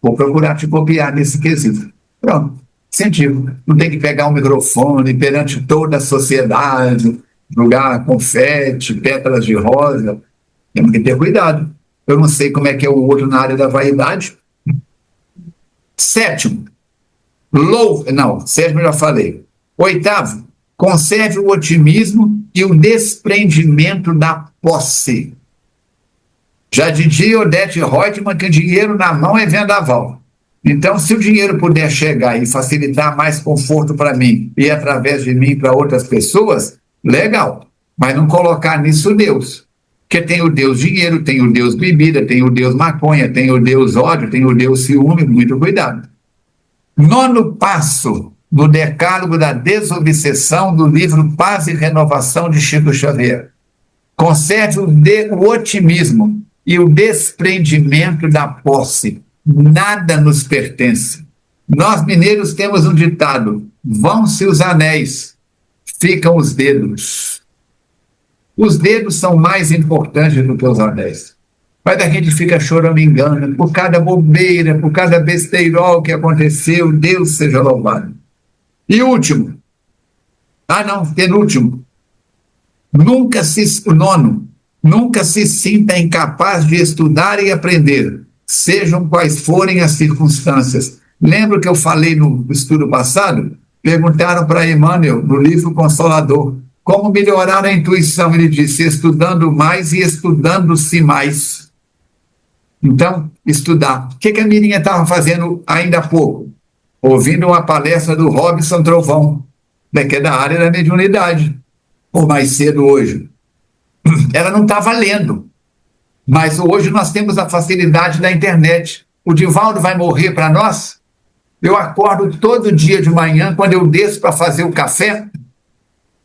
Vou procurar te copiar nesse quesito. Pronto, incentivo. Não tem que pegar um microfone perante toda a sociedade, jogar confete, pétalas de rosa. Temos que ter cuidado. Eu não sei como é que é o outro na área da vaidade. Sétimo, sétimo eu já falei. Oitavo, conserve o otimismo e o desprendimento da posse. Já dizia Odete Reutemann que o dinheiro na mão é vendaval. Então, se o dinheiro puder chegar e facilitar mais conforto para mim e através de mim para outras pessoas, legal. Mas não colocar nisso Deus. Porque tem o Deus dinheiro, tem o Deus bebida, tem o Deus maconha, tem o Deus ódio, tem o Deus ciúme, muito cuidado. Nono passo no decálogo da desobsessão do livro Paz e Renovação de Chico Xavier. Conserve o otimismo e o desprendimento da posse. Nada nos pertence. Nós mineiros temos um ditado: vão-se os anéis, ficam os dedos. Os dedos são mais importantes do que os anéis. Mas a gente fica choramingando por cada bobeira, por cada besteirol que aconteceu. Deus seja louvado. E último, penúltimo, nunca se sinta incapaz de estudar e aprender, sejam quais forem as circunstâncias. Lembra que eu falei no estudo passado? Perguntaram para Emmanuel, no livro Consolador, como melhorar a intuição. Ele disse: estudando mais e estudando-se mais. Então, estudar. O que a Mirinha estava fazendo ainda há pouco? Ouvindo uma palestra do Robson Trovão, que é da área da mediunidade, ou mais cedo hoje. Ela não estava lendo, mas hoje nós temos a facilidade da internet. O Divaldo vai morrer para nós? Eu acordo todo dia de manhã, quando eu desço para fazer o café,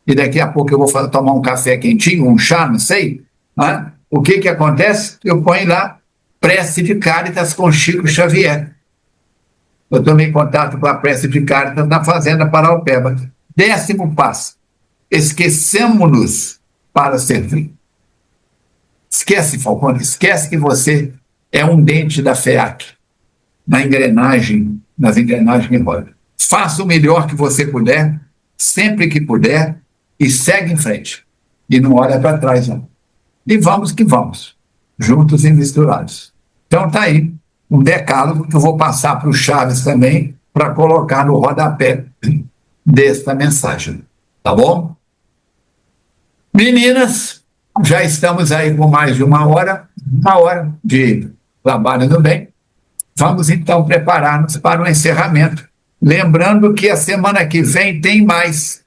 e daqui a pouco eu vou tomar um café quentinho, um chá, não sei, né? O que acontece? Eu ponho lá Prece de Cáritas com Chico Xavier. Eu tomei contato com a Prece de Cáritas na Fazenda Paraupeba. 10º passo: esquecemos-nos para servir. Esquece, Falcone, esquece que você é um dente da FEAC, nas engrenagens que rodam. Faça o melhor que você puder, sempre que puder, e segue em frente. E não olha para trás, não. E vamos que vamos, juntos e misturados. Então tá aí um decálogo que eu vou passar para o Chaves também, para colocar no rodapé desta mensagem. Tá bom? Meninas, já estamos aí com mais de uma hora de trabalho no bem. Vamos então preparar-nos para o encerramento. Lembrando que a semana que vem tem mais.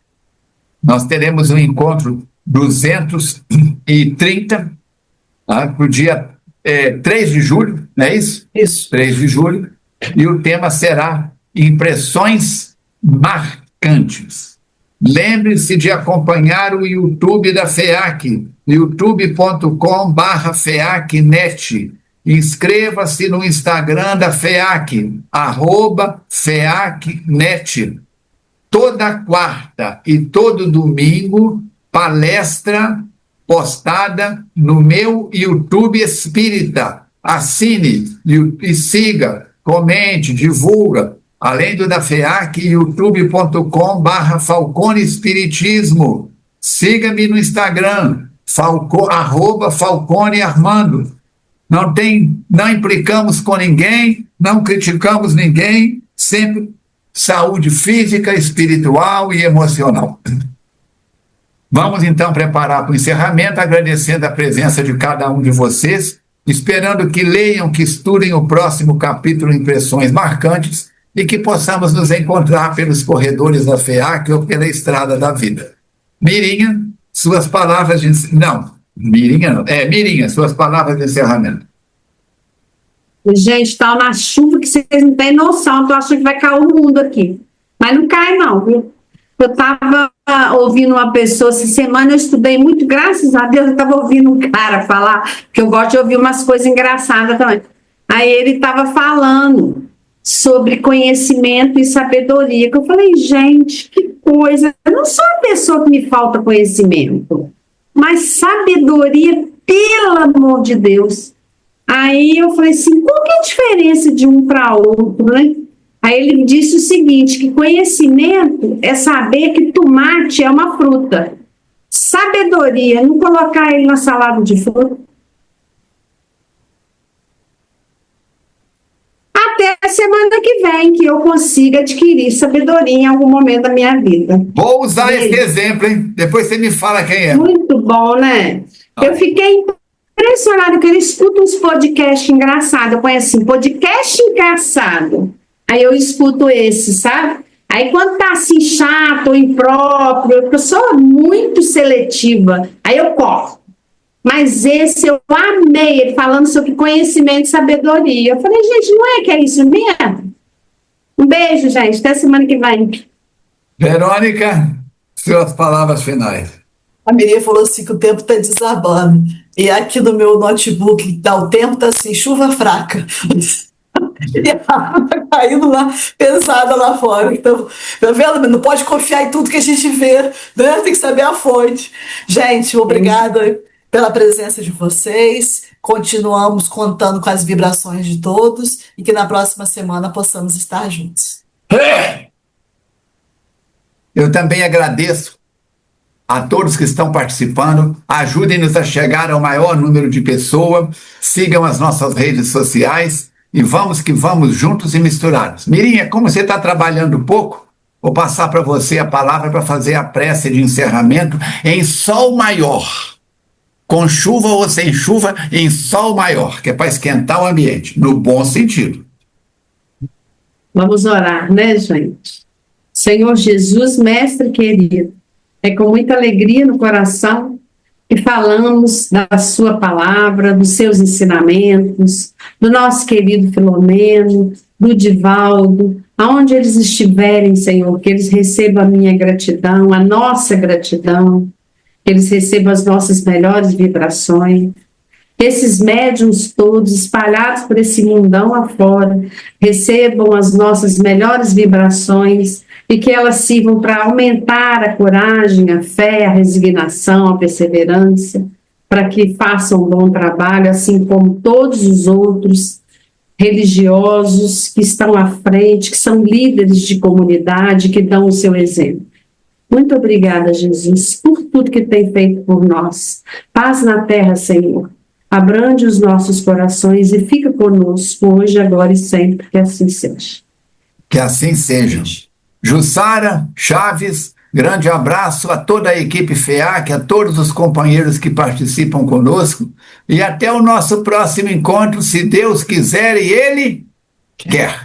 Nós teremos um encontro 230, para o dia 3 de julho, não é isso? Isso. 3 de julho. E o tema será Impressões Marcantes. Lembre-se de acompanhar o YouTube da FEAC, youtube.com/FEACnet. Inscreva-se no Instagram da FEAC, @FEACnet. Toda quarta e todo domingo, palestra postada no meu YouTube Espírita. Assine e siga, comente, divulga. Além do da FEAC, youtube.com/Falcone Espiritismo. Siga-me no Instagram, @Falcone Armando. Não implicamos com ninguém, não criticamos ninguém, sempre saúde física, espiritual e emocional. Vamos então preparar para o encerramento, agradecendo a presença de cada um de vocês, esperando que leiam, que estudem o próximo capítulo Impressões Marcantes e que possamos nos encontrar pelos corredores da FEAC ou pela estrada da vida. Mirinha, suas palavras de... Mirinha, suas palavras de encerramento. Gente, está na chuva que vocês não têm noção, eu tô achando que vai cair o mundo aqui. Mas não cai não, viu? Eu estava ouvindo uma pessoa, essa semana eu estudei muito, graças a Deus, eu estava ouvindo um cara falar, que eu gosto de ouvir umas coisas engraçadas também. Aí ele estava falando sobre conhecimento e sabedoria, que eu falei, gente, que coisa, eu não sou uma pessoa que me falta conhecimento, mas sabedoria, pelo amor de Deus. Aí eu falei assim, qual que é a diferença de um para outro, né? Aí ele disse o seguinte, que conhecimento é saber que tomate é uma fruta. Sabedoria, não colocar ele na salada de fruta. Até a semana que vem, que eu consiga adquirir sabedoria em algum momento da minha vida. Vou usar esse exemplo, hein? Depois você me fala quem é. Muito bom, né? Eu fiquei impressionada que ele escuta uns podcasts engraçados. Eu conheço assim, podcast engraçado. Aí eu escuto esse, sabe? Aí quando tá assim chato ou impróprio, eu sou muito seletiva, aí eu corto. Mas esse eu amei, ele falando sobre conhecimento e sabedoria. Eu falei, gente, não é que é isso mesmo? Um beijo, gente, até semana que vem. Verônica, suas palavras finais. A Miriam falou assim que o tempo está desabando. E aqui no meu notebook, o tempo está assim, chuva fraca. E a água tá caindo lá, pesada lá fora. Então, tá vendo? Não pode confiar em tudo que a gente vê, né? Tem que saber a fonte. Gente, obrigada pela presença de vocês. Continuamos contando com as vibrações de todos e que na próxima semana possamos estar juntos. Eu também agradeço a todos que estão participando. Ajudem-nos a chegar ao maior número de pessoas. Sigam as nossas redes sociais. E vamos que vamos juntos e misturados. Mirinha, como você está trabalhando pouco, vou passar para você a palavra para fazer a prece de encerramento em sol maior. Com chuva ou sem chuva, em sol maior, que é para esquentar o ambiente, no bom sentido. Vamos orar, né, gente? Senhor Jesus, mestre querido, é com muita alegria no coração que falamos da sua palavra, dos seus ensinamentos, do nosso querido Filomeno, do Divaldo, aonde eles estiverem, Senhor, que eles recebam a minha gratidão, a nossa gratidão, que eles recebam as nossas melhores vibrações, que esses médiuns todos espalhados por esse mundão afora recebam as nossas melhores vibrações e que elas sirvam para aumentar a coragem, a fé, a resignação, a perseverança, para que façam um bom trabalho, assim como todos os outros religiosos que estão à frente, que são líderes de comunidade, que dão o seu exemplo. Muito obrigada, Jesus, por tudo que tem feito por nós. Paz na terra, Senhor. Abrande os nossos corações e fica conosco hoje, agora e sempre, que assim seja. Que assim seja. Jussara, Chaves, Grande abraço a toda a equipe FEAC, a todos os companheiros que participam conosco e até o nosso próximo encontro, se Deus quiser e Ele quer.